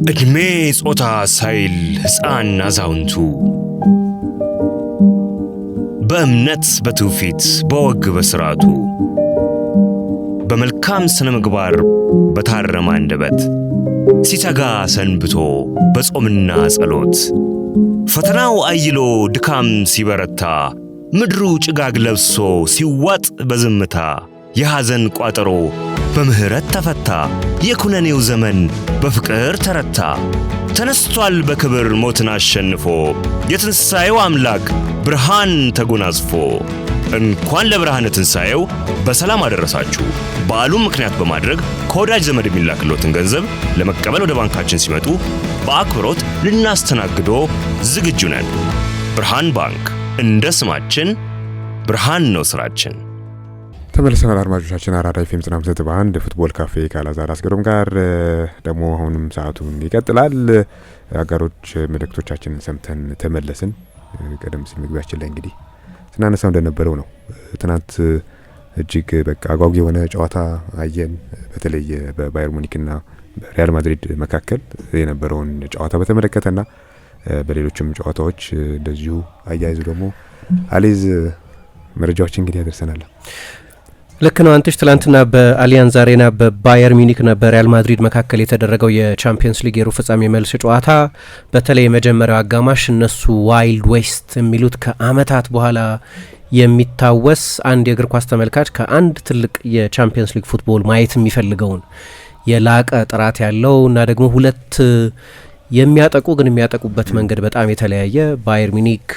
እድሜ ጾታ ሳይል ሕፃን አዛውንቱ በእምነት በትውፊት በወግ በሥርዓቱ በመልካም ስነ ምግባር በታረመ አንደበት ሲተጋ ሰንብቶ በጾምና ጸሎት ፈተናው አይሎ ድካም ሲበረታ ምድሩ ጭጋግ ለብሶ ሲዋጥ በዝምታ የሐዘን ቋጠሮ በምህረት ተፈታ የኩነኔው ዘመን በፍቅር ተረታ ተነስቷል በክብር ሞትን አሸንፎ የትንሣኤው አምላክ ብርሃን ተጎናጽፎ እንኳን ለብርሃነ ትንሣኤው በሰላም አደረሳችሁ። በዓሉን ምክንያት በማድረግ ከወዳጅ ዘመድ የሚላክሎትን ገንዘብ ለመቀበል ወደ ባንካችን ሲመጡ በአክብሮት ልናስተናግዶ ዝግጁ ነን። ብርሃን ባንክ፣ እንደ ስማችን ብርሃን ነው ስራችን። ተመልሰናል አድማጮቻችን። አራዳ ኤፍኤም 91 ፉትቦል ካፌ ካላዛር አስገዶም ጋር ደግሞ አሁንም ሰዓቱን ይቀጥላል። አጋሮች መልእክቶቻችንን ሰምተን ተመለስን። ቀደም ሲል ምግባችን ላይ እንግዲህ ስናነሳው እንደነበረው ነው። ትናንት እጅግ በቃ አጓጊ የሆነ ጨዋታ አየን። በተለይ በባየር ሙኒክና በሪያል ማድሪድ መካከል የነበረውን ጨዋታ በተመለከተና በሌሎችም ጨዋታዎች እንደዚሁ አያይዙ ደግሞ አሊዝ መረጃዎች እንግዲህ ያደርሰናል። ልክ ነው አንተሽ። ትላንትና በአሊያንዝ አሬና በባየር ሚኒክና በሪያል ማድሪድ መካከል የተደረገው የቻምፒየንስ ሊግ የሩብ ፍጻሜ መልስ ጨዋታ በተለይ የመጀመሪያው አጋማሽ እነሱ ዋይልድ ዌስት የሚሉት ከአመታት በኋላ የሚታወስ አንድ የእግር ኳስ ተመልካች ከአንድ ትልቅ የቻምፒየንስ ሊግ ፉትቦል ማየት የሚፈልገውን የላቀ ጥራት ያለው እና ደግሞ ሁለት የሚያጠቁ ግን የሚያጠቁበት መንገድ በጣም የተለያየ ባየር ሚኒክ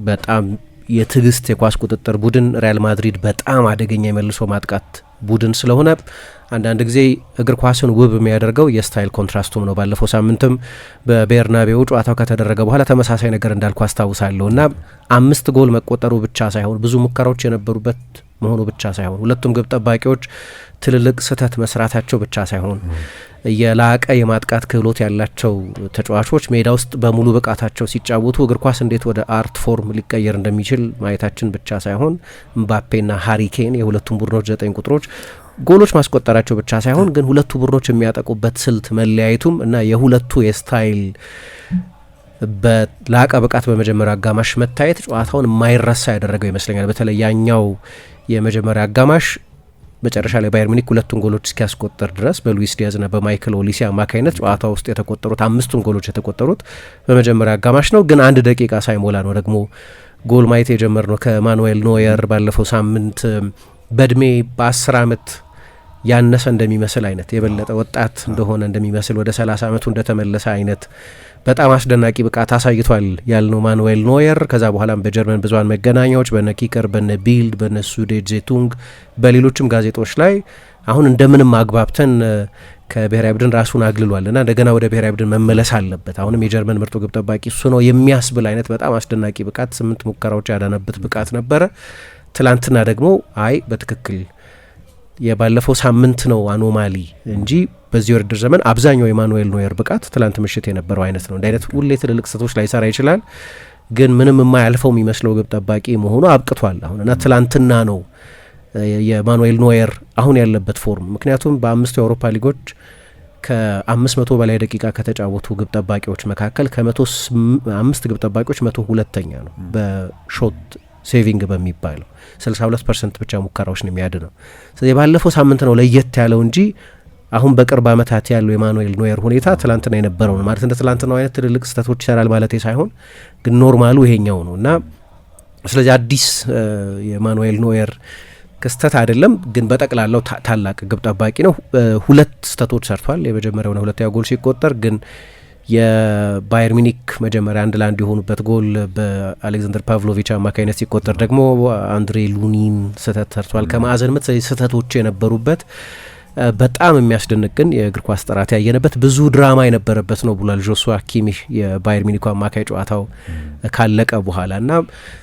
በጣም የትግስት የኳስ ቁጥጥር ቡድን፣ ሪያል ማድሪድ በጣም አደገኛ የመልሶ ማጥቃት ቡድን ስለሆነ አንዳንድ ጊዜ እግር ኳስን ውብ የሚያደርገው የስታይል ኮንትራስቱም ነው። ባለፈው ሳምንትም በቤርናቤው ጨዋታው ከተደረገ በኋላ ተመሳሳይ ነገር እንዳልኩ አስታውሳለሁ እና 5 ጎል መቆጠሩ ብቻ ሳይሆን ብዙ ሙከራዎች የነበሩበት መሆኑ ብቻ ሳይሆን ሁለቱም ግብ ጠባቂዎች ትልልቅ ስህተት መስራታቸው ብቻ ሳይሆን የላቀ የማጥቃት ክህሎት ያላቸው ተጫዋቾች ሜዳ ውስጥ በሙሉ ብቃታቸው ሲጫወቱ እግር ኳስ እንዴት ወደ አርት ፎርም ሊቀየር እንደሚችል ማየታችን ብቻ ሳይሆን ምባፔና ሃሪኬን የሁለቱም ቡድኖች 9 ቁጥሮች ጎሎች ማስቆጠራቸው ብቻ ሳይሆን ግን ሁለቱ ቡድኖች የሚያጠቁበት ስልት መለያየቱም እና የሁለቱ የስታይል በላቀ ብቃት በመጀመሪያ አጋማሽ መታየት ጨዋታውን የማይረሳ ያደረገው ይመስለኛል። በተለይ ያኛው የመጀመሪያ አጋማሽ መጨረሻ ላይ ባየር ሙኒክ ሁለቱን ጎሎች እስኪያስቆጠር ድረስ በሉዊስ ዲያዝና በማይክል ኦሊሴ አማካኝነት ጨዋታ ውስጥ የተቆጠሩት 5ቱም ጎሎች የተቆጠሩት በመጀመሪያ አጋማሽ ነው። ግን 1 ደቂቃ ሳይሞላ ነው ደግሞ ጎል ማየት የጀመርነው ከማኑኤል ኖየር ባለፈው ሳምንት በእድሜ በ10 ዓመት ያነሰ እንደሚመስል አይነት የበለጠ ወጣት እንደሆነ እንደሚመስል ወደ 30 ዓመቱ እንደተመለሰ አይነት በጣም አስደናቂ ብቃት አሳይቷል ያልነው ማኑኤል ኖየር ከዛ በኋላም በጀርመን ብዙሃን መገናኛዎች በነ ኪከር በነ ቢልድ በነ ሱዴድ ዜቱንግ በሌሎችም ጋዜጦች ላይ አሁን እንደምንም አግባብተን ከብሔራዊ ቡድን ራሱን አግልሏልና እንደገና ወደ ብሔራዊ ቡድን መመለስ አለበት፣ አሁንም የጀርመን ምርጡ ግብ ጠባቂ እሱ ነው የሚያስብል አይነት በጣም አስደናቂ ብቃት 8 ሙከራዎች ያዳነበት ብቃት ነበረ። ትላንትና ደግሞ አይ በትክክል የባለፈው ሳምንት ነው አኖማሊ እንጂ በዚህ ውድድር ዘመን አብዛኛው የማኑኤል ኖየር ብቃት ትላንት ምሽት የነበረው አይነት ነው። እንደ አይነት ሁሌ ትልልቅ ስህተቶች ላይ ሰራ ይችላል፣ ግን ምንም የማያልፈው የሚመስለው ግብ ጠባቂ መሆኑ አብቅቷል አሁን እና ትላንትና ነው የማኑኤል ኖየር አሁን ያለበት ፎርም። ምክንያቱም በ5 የአውሮፓ ሊጎች ከ500 በላይ ደቂቃ ከተጫወቱ ግብ ጠባቂዎች መካከል ከ105 ግብ ጠባቂዎች 102ኛ ነው በሾት ሴቪንግ በሚባለው 62% ብቻ ሙከራዎች ነው የሚያድነው። ስለዚህ ባለፈው ሳምንት ነው ለየት ያለው እንጂ አሁን በቅርብ ዓመታት ያለው የማኑኤል ኖየር ሁኔታ ትላንትና የነበረው ነው ማለት እንደ ትላንትናው አይነት ትልልቅ ስህተቶች ይሰራል ማለት ሳይሆን ግን ኖርማሉ ይሄኛው ነው እና ስለዚህ አዲስ የማኑኤል ኖየር ክስተት አይደለም፣ ግን በጠቅላላው ታላቅ ግብ ጠባቂ ነው። 2 ስህተቶች ሰርቷል። የመጀመሪያውና ሁለተኛው ጎል ሲቆጠር ግን የባየር ሚኒክ መጀመሪያ 1-1 የሆኑበት ጎል በአሌክዛንደር ፓቭሎቪች አማካኝነት ሲቆጠር ደግሞ አንድሬ ሉኒን ስህተት ሰርቷል ከማዕዘን ምት። ስህተቶች የነበሩበት በጣም የሚያስደንቅ ግን የእግር ኳስ ጥራት ያየነበት ብዙ ድራማ የነበረበት ነው ብሏል ጆሹዋ ኪሚህ የባየር ሚኒኩ አማካይ ጨዋታው ካለቀ በኋላ እና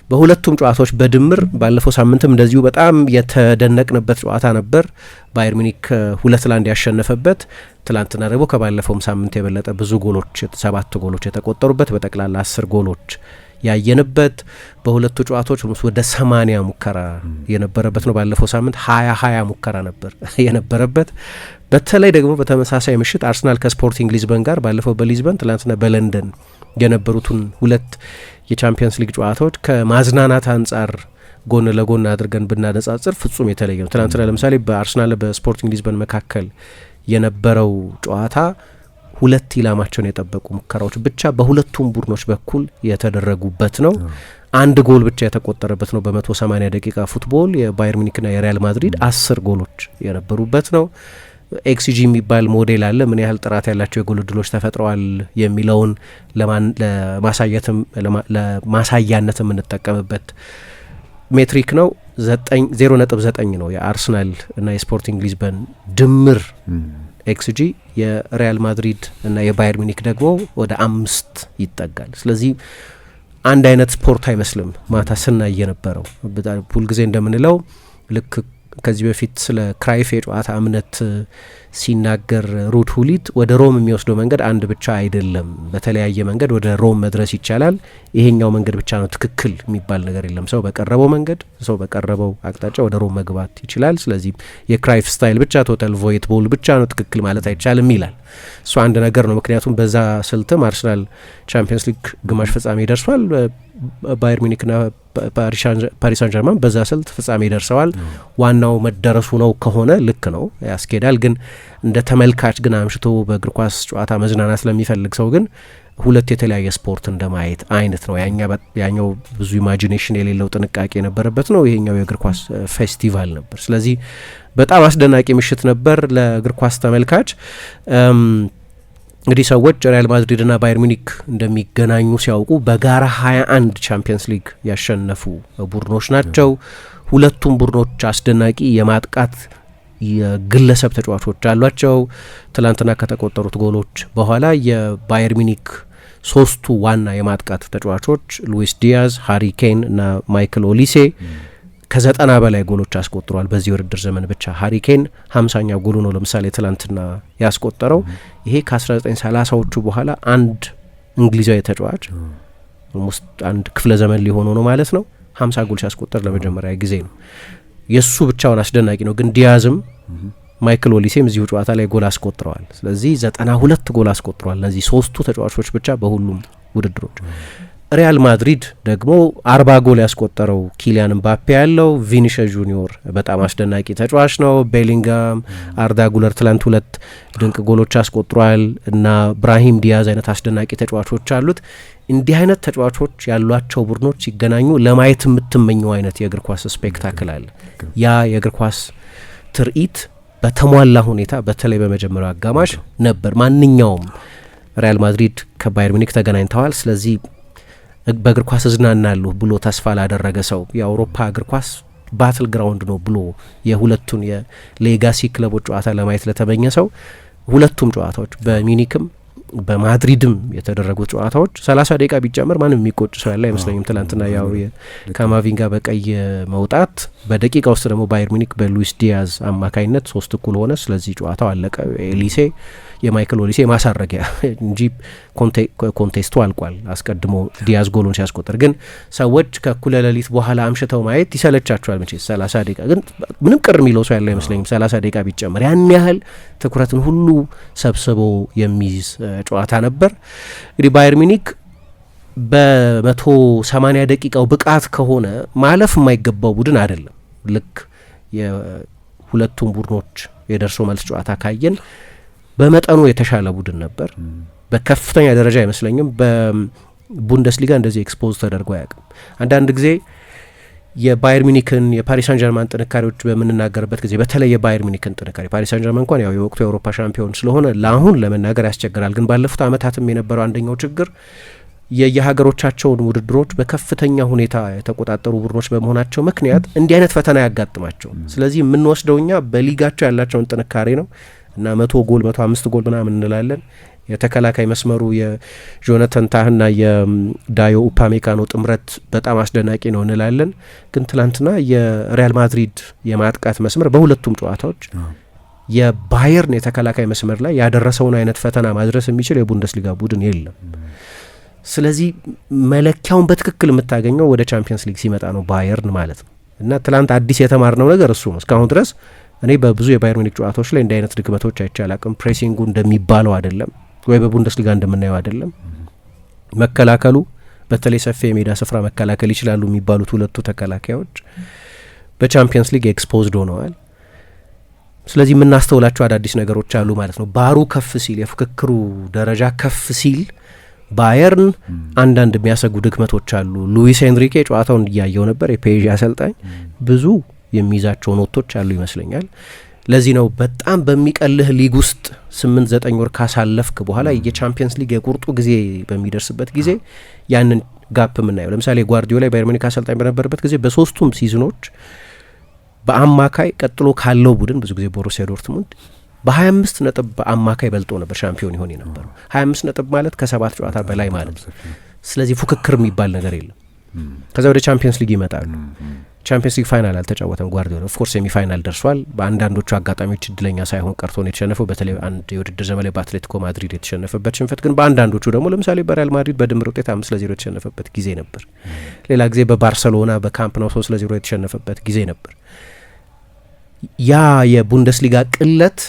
በሁለቱም ጨዋታዎች በድምር ባለፈው ሳምንትም እንደዚሁ በጣም የተደነቅንበት ጨዋታ ነበር ባየር ሚኒክ 2-1 ያሸነፈበት። ትላንትና ደግሞ ከባለፈውም ሳምንት የበለጠ ብዙ ጎሎች 7 ጎሎች የተቆጠሩበት በጠቅላላ 10 ጎሎች ያየንበት በሁለቱ ጨዋታዎች ወደ 80 ሙከራ የነበረበት ነው። ባለፈው ሳምንት 20 ሙከራ ነበር የነበረበት። በተለይ ደግሞ በተመሳሳይ ምሽት አርሰናል ከስፖርቲንግ ሊዝበን ጋር ባለፈው በሊዝበን ትላንትና በለንደን የነበሩትን ሁለት የቻምፒየንስ ሊግ ጨዋታዎች ከማዝናናት አንጻር ጎን ለጎን አድርገን ብናነጻጽር ፍጹም የተለየ ነው። ትናንትና ለምሳሌ በአርሰናል በስፖርቲንግ ሊዝበን መካከል የነበረው ጨዋታ 2 ኢላማቸውን የጠበቁ ሙከራዎች ብቻ በሁለቱም ቡድኖች በኩል የተደረጉበት ነው። አንድ ጎል ብቻ የተቆጠረበት ነው። በ180 ደቂቃ ፉትቦል የባየር ሙኒክና የሪያል ማድሪድ 10 ጎሎች የነበሩበት ነው። ኤክስጂ የሚባል ሞዴል አለ። ምን ያህል ጥራት ያላቸው የጎል እድሎች ተፈጥረዋል የሚለውን ለማሳያነት የምንጠቀምበት ሜትሪክ ነው። 0.9 ነው የአርሰናል እና የስፖርቲንግ ሊዝበን ድምር ኤክስጂ። የሪያል ማድሪድ እና የባየር ሙኒክ ደግሞ ወደ 5 ይጠጋል። ስለዚህ አንድ አይነት ስፖርት አይመስልም ማታ ስናይ የነበረው። ሁልጊዜ እንደምንለው ልክ ከዚህ በፊት ስለ ክራይፍ የጨዋታ እምነት ሲናገር ሩድ ሁሊት ወደ ሮም የሚወስደው መንገድ አንድ ብቻ አይደለም፣ በተለያየ መንገድ ወደ ሮም መድረስ ይቻላል፣ ይሄኛው መንገድ ብቻ ነው ትክክል የሚባል ነገር የለም። ሰው በቀረበው መንገድ፣ ሰው በቀረበው አቅጣጫ ወደ ሮም መግባት ይችላል። ስለዚህ የክራይፍ ስታይል ብቻ ቶታል ቮይት ቦል ብቻ ነው ትክክል ማለት አይቻልም ይላል። እሱ አንድ ነገር ነው። ምክንያቱም በዛ ስልትም አርሰናል ቻምፒየንስ ሊግ ግማሽ ፍጻሜ ደርሷል። ባየር ሙኒክና ፓሪስ ሳን ጀርማን በዛ ስልት ፍጻሜ ደርሰዋል። ዋናው መደረሱ ነው ከሆነ ልክ ነው ያስኬዳል። ግን እንደ ተመልካች ግን አምሽቶ በእግር ኳስ ጨዋታ መዝናናት ስለሚፈልግ ሰው ግን ሁለት የተለያየ ስፖርት እንደማየት አይነት ነው። ያኛው ብዙ ኢማጂኔሽን የሌለው ጥንቃቄ የነበረበት ነው። ይሄኛው የእግር ኳስ ፌስቲቫል ነበር። ስለዚህ በጣም አስደናቂ ምሽት ነበር ለእግር ኳስ ተመልካች። እንግዲህ ሰዎች ሪያል ማድሪድና ባየር ሙኒክ እንደሚገናኙ ሲያውቁ በጋራ 21 ቻምፒየንስ ሊግ ያሸነፉ ቡድኖች ናቸው። ሁለቱም ቡድኖች አስደናቂ የማጥቃት የግለሰብ ተጫዋቾች አሏቸው። ትላንትና ከተቆጠሩት ጎሎች በኋላ የባየር ሙኒክ 3ቱ ዋና የማጥቃት ተጫዋቾች ሉዊስ ዲያዝ፣ ሃሪ ኬን እና ማይክል ኦሊሴ ከ90 በላይ ጎሎች አስቆጥሯል በዚህ ውድድር ዘመን ብቻ። ሃሪ ኬን 50ኛ ጎሉ ነው ለምሳሌ ትላንትና ያስቆጠረው። ይሄ ከ1930ዎቹ በኋላ አንድ እንግሊዛዊ ተጫዋች ውስጥ አንድ ክፍለ ዘመን ሊሆኑ ነው ማለት ነው 50 ጎል ሲያስቆጠር ለመጀመሪያ ጊዜ ነው። የሱ ብቻውን አስደናቂ ነው። ግን ዲያዝም ማይክል ኦሊሴም እዚሁ ጨዋታ ላይ ጎል አስቆጥረዋል። ስለዚህ 92 ጎል አስቆጥረዋል እነዚህ 3ቱ ተጫዋቾች ብቻ በሁሉም ውድድሮች። ሪያል ማድሪድ ደግሞ 40 ጎል ያስቆጠረው ኪሊያን ምባፔ ያለው፣ ቪኒሽስ ጁኒዮር በጣም አስደናቂ ተጫዋች ነው። ቤሊንጋም፣ አርዳ ጉለር ትላንት 2 ድንቅ ጎሎች አስቆጥሯል እና ብራሂም ዲያዝ አይነት አስደናቂ ተጫዋቾች አሉት። እንዲህ አይነት ተጫዋቾች ያሏቸው ቡድኖች ሲገናኙ ለማየት የምትመኘው አይነት የእግር ኳስ ስፔክታክል አለ። ያ የእግር ኳስ ትርኢት በተሟላ ሁኔታ በተለይ በመጀመሪያው አጋማሽ ነበር። ማንኛውም ሪያል ማድሪድ ከባየር ሙኒክ ተገናኝተዋል። ስለዚህ በእግር ኳስ እዝናናለሁ ብሎ ተስፋ ላደረገ ሰው የአውሮፓ እግር ኳስ ባትል ግራውንድ ነው ብሎ የሁለቱን የሌጋሲ ክለቦች ጨዋታ ለማየት ለተመኘ ሰው ሁለቱም ጨዋታዎች በሚኒክም በማድሪድም የተደረጉት ጨዋታዎች 30 ደቂቃ ቢጨምር ማንም የሚቆጭ ሰው ያለ አይመስለኝም። ትላንትና ያው ካማቪንጋ በቀይ መውጣት በደቂቃ ውስጥ ደግሞ ባየር ሙኒክ በሉዊስ ዲያዝ አማካኝነት 3-1 ሆነ። ስለዚህ ጨዋታው አለቀ። ኤሊሴ የማይክል ኦሊሴ ማሳረጊያ እንጂ ኮንቴስቱ አልቋል አስቀድሞ ዲያዝ ጎሉን ሲያስቆጥር። ግን ሰዎች ከእኩለ ሌሊት በኋላ አምሽተው ማየት ይሰለቻቸዋል መቼ 30 ደቂቃ ግን ምንም ቅር የሚለው ሰው ያለ አይመስለኝም። 30 ደቂቃ ቢጨምር ያን ያህል ትኩረትን ሁሉ ሰብስቦ የሚይዝ ጨዋታ ነበር። እንግዲህ ባየር ሙኒክ በ180 ደቂቃው ብቃት ከሆነ ማለፍ የማይገባው ቡድን አይደለም። ልክ የሁለቱም ቡድኖች የደርሶ መልስ ጨዋታ ካየን በመጠኑ የተሻለ ቡድን ነበር። በከፍተኛ ደረጃ አይመስለኝም በቡንደስሊጋ እንደዚህ ኤክስፖዝ ተደርጎ አያውቅም። አንዳንድ ጊዜ የባየር ሙኒክን የፓሪስ ሳን ጀርማን ጥንካሬዎች በምንናገርበት ጊዜ በተለይ የባየር ሙኒክን ጥንካሬ ፓሪስ ሳን ጀርማን እንኳን ያው የወቅቱ የአውሮፓ ሻምፒዮን ስለሆነ ለአሁን ለመናገር ያስቸግራል። ግን ባለፉት ዓመታትም የነበረው አንደኛው ችግር የየሀገሮቻቸውን ውድድሮች በከፍተኛ ሁኔታ የተቆጣጠሩ ቡድኖች በመሆናቸው ምክንያት እንዲህ አይነት ፈተና ያጋጥማቸው። ስለዚህ የምንወስደው እኛ በሊጋቸው ያላቸውን ጥንካሬ ነው እና 100 ጎል 105 ጎል ምናምን እንላለን። የተከላካይ መስመሩ የጆናተን ታህና የዳዮ ኡፓሜካኖ ጥምረት በጣም አስደናቂ ነው እንላለን። ግን ትላንትና የሪያል ማድሪድ የማጥቃት መስመር በሁለቱም ጨዋታዎች የባየርን የተከላካይ መስመር ላይ ያደረሰውን አይነት ፈተና ማድረስ የሚችል የቡንደስሊጋ ቡድን የለም። ስለዚህ መለኪያውን በትክክል የምታገኘው ወደ ቻምፒየንስ ሊግ ሲመጣ ነው ባየርን ማለት ነው። እና ትላንት አዲስ የተማርነው ነገር እሱ ነው። እስካሁን ድረስ እኔ በብዙ የባየር ሙኒክ ጨዋታዎች ላይ እንዲህ አይነት ድክመቶች አይቼ አላቅም። ፕሬሲንጉ እንደሚባለው አይደለም፣ ወይ በቡንደስሊጋ እንደምናየው አይደለም። መከላከሉ በተለይ ሰፊ የሜዳ ስፍራ መከላከል ይችላሉ የሚባሉት ሁለቱ ተከላካዮች በቻምፒየንስ ሊግ ኤክስፖዝድ ሆነዋል። ስለዚህ የምናስተውላቸው አዳዲስ ነገሮች አሉ ማለት ነው። ባሩ ከፍ ሲል፣ የፉክክሩ ደረጃ ከፍ ሲል ባየርን አንዳንድ የሚያሰጉ ድክመቶች አሉ። ሉዊስ ኤንሪኬ ጨዋታውን እያየው ነበር፣ የፔዥ አሰልጣኝ ብዙ የሚይዛቸው ኖቶች አሉ ይመስለኛል። ለዚህ ነው በጣም በሚቀልህ ሊግ ውስጥ 8-9 ወር ካሳለፍክ በኋላ የቻምፒየንስ ሊግ የቁርጡ ጊዜ በሚደርስበት ጊዜ ያንን ጋፕ የምናየው። ለምሳሌ ጓርዲዮላ ባየር ሙኒክ አሰልጣኝ በነበረበት ጊዜ በሶስቱም ሲዝኖች በአማካይ ቀጥሎ ካለው ቡድን ብዙ ጊዜ ቦሩሲያ ዶርትሙንድ በ25 ነጥብ በአማካይ በልጦ ነበር ሻምፒዮን ይሆን የነበረው። 25 ነጥብ ማለት ከ7 ጨዋታ በላይ ማለት ነው። ስለዚህ ፉክክር የሚባል ነገር የለም። ከዛ ወደ ቻምፒየንስ ሊግ ይመጣሉ። ቻምፒየንስ ሊግ ፋይናል አልተጫወተም ጓርዲዮላ። ኦፍኮርስ ሴሚ ፋይናል ደርሷል። በአንዳንዶቹ አጋጣሚዎች እድለኛ ሳይሆን ቀርቶ ነው የተሸነፈው። በተለይ አንድ የውድድር ዘመን ላይ በአትሌቲኮ ማድሪድ የተሸነፈበት ሽንፈት ግን በአንዳንዶቹ ደግሞ ለምሳሌ በሪያል ማድሪድ በድምር ውጤት 5-0 የተሸነፈበት ጊዜ ነበር። ሌላ ጊዜ በባርሰሎና በካምፕ ናው 3-0 የተሸነፈበት ጊዜ ነበር። ያ የቡንደስሊጋ ቅለት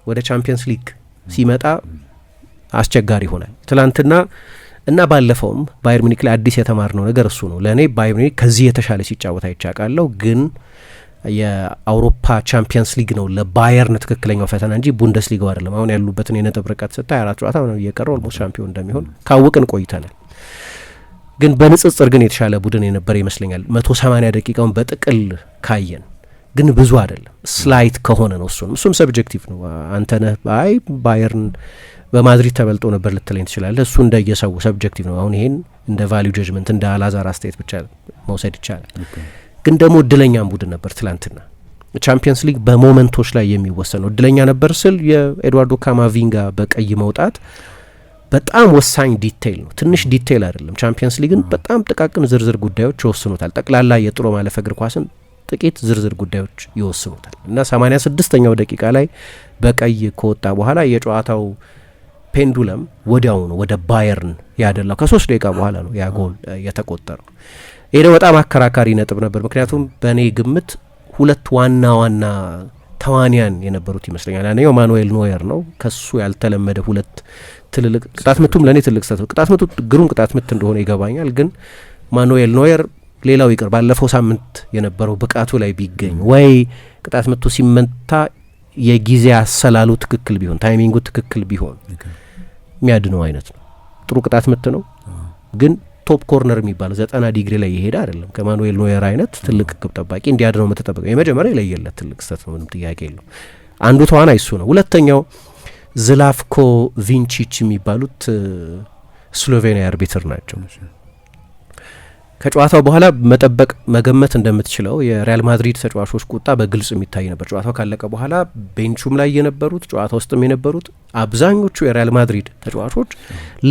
ወደ ቻምፒየንስ ሊግ ሲመጣ አስቸጋሪ ይሆናል። ትላንትና እና ባለፈውም ባየር ሙኒክ ላይ አዲስ የተማርነው ነገር እሱ ነው። ለእኔ ባየር ሙኒክ ከዚህ የተሻለ ሲጫወት አይቻቃለሁ፣ ግን የአውሮፓ ቻምፒየንስ ሊግ ነው ለባየርን ትክክለኛው ፈተና እንጂ ቡንደስሊጋው አይደለም። አሁን ያሉበትን የነጥብ ርቀት ስታይ 4 ጨዋታ ነው እየቀረው ኦልሞስት ሻምፒዮን እንደሚሆን ካወቅን ቆይተናል። ግን በንጽጽር ግን የተሻለ ቡድን የነበረ ይመስለኛል። 180 ደቂቃውን በጥቅል ካየን ግን ብዙ አይደለም። ስላይት ከሆነ ነው እሱም ሰብጀክቲቭ ነው። አንተነህ አይ ባየርን በማድሪድ ተበልጦ ነበር ልትለኝ ትችላለህ። እሱ እንደየሰው ሰብጀክቲቭ ነው። አሁን ይሄን እንደ ቫሊዩ ጀጅመንት እንደ አላዛር አስተያየት ብቻ መውሰድ ይቻላል። ግን ደግሞ እድለኛም ቡድን ነበር ትላንትና። ቻምፒየንስ ሊግ በሞመንቶች ላይ የሚወሰን ነው። እድለኛ ነበር ስል የኤድዋርዶ ካማቪንጋ በቀይ መውጣት በጣም ወሳኝ ዲቴይል ነው። ትንሽ ዲቴይል አይደለም። ቻምፒየንስ ሊግን በጣም ጥቃቅን ዝርዝር ጉዳዮች ይወስኑታል። ጠቅላላ የጥሎ ማለፍ እግር ኳስን ጥቂት ዝርዝር ጉዳዮች ይወስኑታል። እና 86ኛው ደቂቃ ላይ በቀይ ከወጣ በኋላ የጨዋታው ፔንዱለም ወዲያው ነው ወደ ባየርን ያደላው። ከ3 ደቂቃ በኋላ ነው ያ ጎል የተቆጠረው። ይሄ በጣም አከራካሪ ነጥብ ነበር። ምክንያቱም በእኔ ግምት ሁለት ዋና ዋና ተዋንያን የነበሩት ይመስለኛል። አንደኛው ማኑኤል ኖየር ነው። ከሱ ያልተለመደ ሁለት ትልልቅ ቅጣት ምቱም ለእኔ ትልቅ ስህተት። ቅጣት ምቱ ግሩም ቅጣት ምት እንደሆነ ይገባኛል። ግን ማኑኤል ኖየር ሌላው ይቅር ባለፈው ሳምንት የነበረው ብቃቱ ላይ ቢገኝ ወይ ቅጣት ምቱ ሲመታ የጊዜ አሰላሉ ትክክል ቢሆን ታይሚንጉ ትክክል ቢሆን የሚያድነው አይነት ነው። ጥሩ ቅጣት ምት ነው፣ ግን ቶፕ ኮርነር የሚባለው 90 ዲግሪ ላይ የሄደ አይደለም። ከማኑኤል ኖየር አይነት ትልቅ ግብ ጠባቂ እንዲያድነው የምትጠበቀው የመጀመሪያ የለየለት ትልቅ ስህተት ነው፣ ምንም ጥያቄ የለው። አንዱ ተዋናይ እሱ ነው። ሁለተኛው ዝላፍኮ ቪንቺች የሚባሉት ስሎቬኒያ አርቢትር ናቸው። ከጨዋታው በኋላ መጠበቅ መገመት እንደምትችለው የሪያል ማድሪድ ተጫዋቾች ቁጣ በግልጽ የሚታይ ነበር። ጨዋታው ካለቀ በኋላ ቤንቹም ላይ የነበሩት ጨዋታ ውስጥም የነበሩት አብዛኞቹ የሪያል ማድሪድ ተጫዋቾች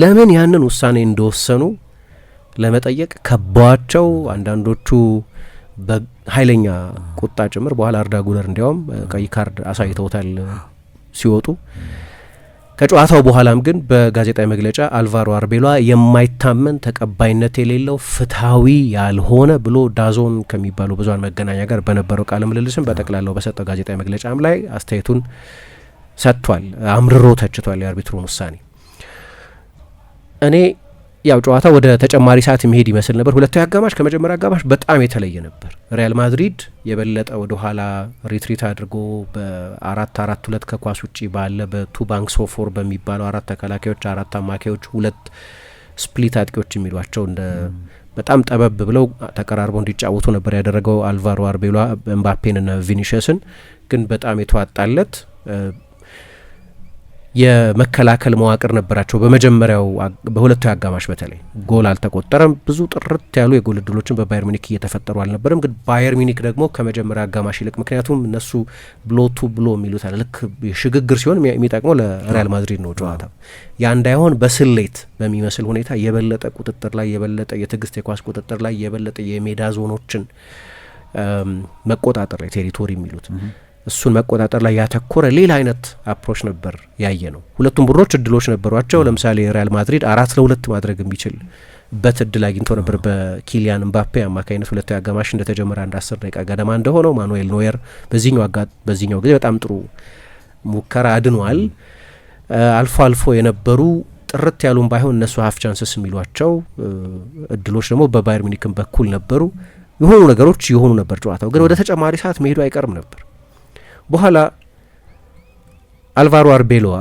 ለምን ያንን ውሳኔ እንደወሰኑ ለመጠየቅ ከቧቸው፣ አንዳንዶቹ በኃይለኛ ቁጣ ጭምር። በኋላ አርዳ ጉለር እንዲያውም ቀይ ካርድ አሳይተውታል ሲወጡ። ከጨዋታው በኋላም ግን በጋዜጣዊ መግለጫ አልቫሮ አርቤሏ የማይታመን ተቀባይነት የሌለው ፍትሐዊ ያልሆነ ብሎ ዳዞን ከሚባለው ብዙሃን መገናኛ ጋር በነበረው ቃለ ምልልስም በጠቅላላው በሰጠው ጋዜጣዊ መግለጫም ላይ አስተያየቱን ሰጥቷል። አምርሮ ተችቷል የአርቢትሩን ውሳኔ። እኔ ያው ጨዋታ ወደ ተጨማሪ ሰዓት የሚሄድ ይመስል ነበር። ሁለታዊ አጋማሽ ከመጀመሪያ አጋማሽ በጣም የተለየ ነበር። ሪያል ማድሪድ የበለጠ ወደ ኋላ ሪትሪት አድርጎ በ4-4-2 ከኳስ ውጪ ባለ በቱ ባንክስ ኦፍ ፎር በሚባለው 4 ተከላካዮች 4 አማካዮች 2 ስፕሊት አጥቂዎች የሚሏቸው እንደ በጣም ጠበብ ብለው ተቀራርበው እንዲጫወቱ ነበር ያደረገው አልቫሮ አርቤሏ ኤምባፔንና ቪኒሽስን። ግን በጣም የተዋጣለት የመከላከል መዋቅር ነበራቸው። በመጀመሪያው በሁለታዊ አጋማሽ በተለይ ጎል አልተቆጠረም። ብዙ ጥርት ያሉ የጎል እድሎችን በባየር ሙኒክ እየተፈጠሩ አልነበረም። ግን ባየር ሙኒክ ደግሞ ከመጀመሪያ አጋማሽ ይልቅ ምክንያቱም እነሱ ብሎቱ ብሎ የሚሉት አለ። ልክ ሽግግር ሲሆን የሚጠቅመው ለሪያል ማድሪድ ነው ጨዋታ። ያ እንዳይሆን በስሌት በሚመስል ሁኔታ የበለጠ ቁጥጥር ላይ የበለጠ የትዕግስት የኳስ ቁጥጥር ላይ የበለጠ የሜዳ ዞኖችን መቆጣጠር ላይ ቴሪቶሪ የሚሉት እሱን መቆጣጠር ላይ ያተኮረ ሌላ አይነት አፕሮች ነበር ያየ ነው። ሁለቱም ቡድኖች እድሎች ነበሯቸው። ለምሳሌ ሪያል ማድሪድ 4-2 ማድረግ የሚችል በት እድል አግኝቶ ነበር በኪሊያን ምባፔ አማካኝነት። ሁለተኛው አጋማሽ እንደተጀመረ አንድ 10 ደቂቃ ገደማ እንደሆነው ማኑኤል ኖየር በዚህኛው ጊዜ በጣም ጥሩ ሙከራ አድኗል። አልፎ አልፎ የነበሩ ጥርት ያሉን ባይሆን እነሱ ሀፍ ቻንስስ የሚሏቸው እድሎች ደግሞ በባየር ሚኒክም በኩል ነበሩ። የሆኑ ነገሮች የሆኑ ነበር። ጨዋታው ግን ወደ ተጨማሪ ሰዓት መሄዱ አይቀርም ነበር። በኋላ አልቫሮ አርቤሎዋ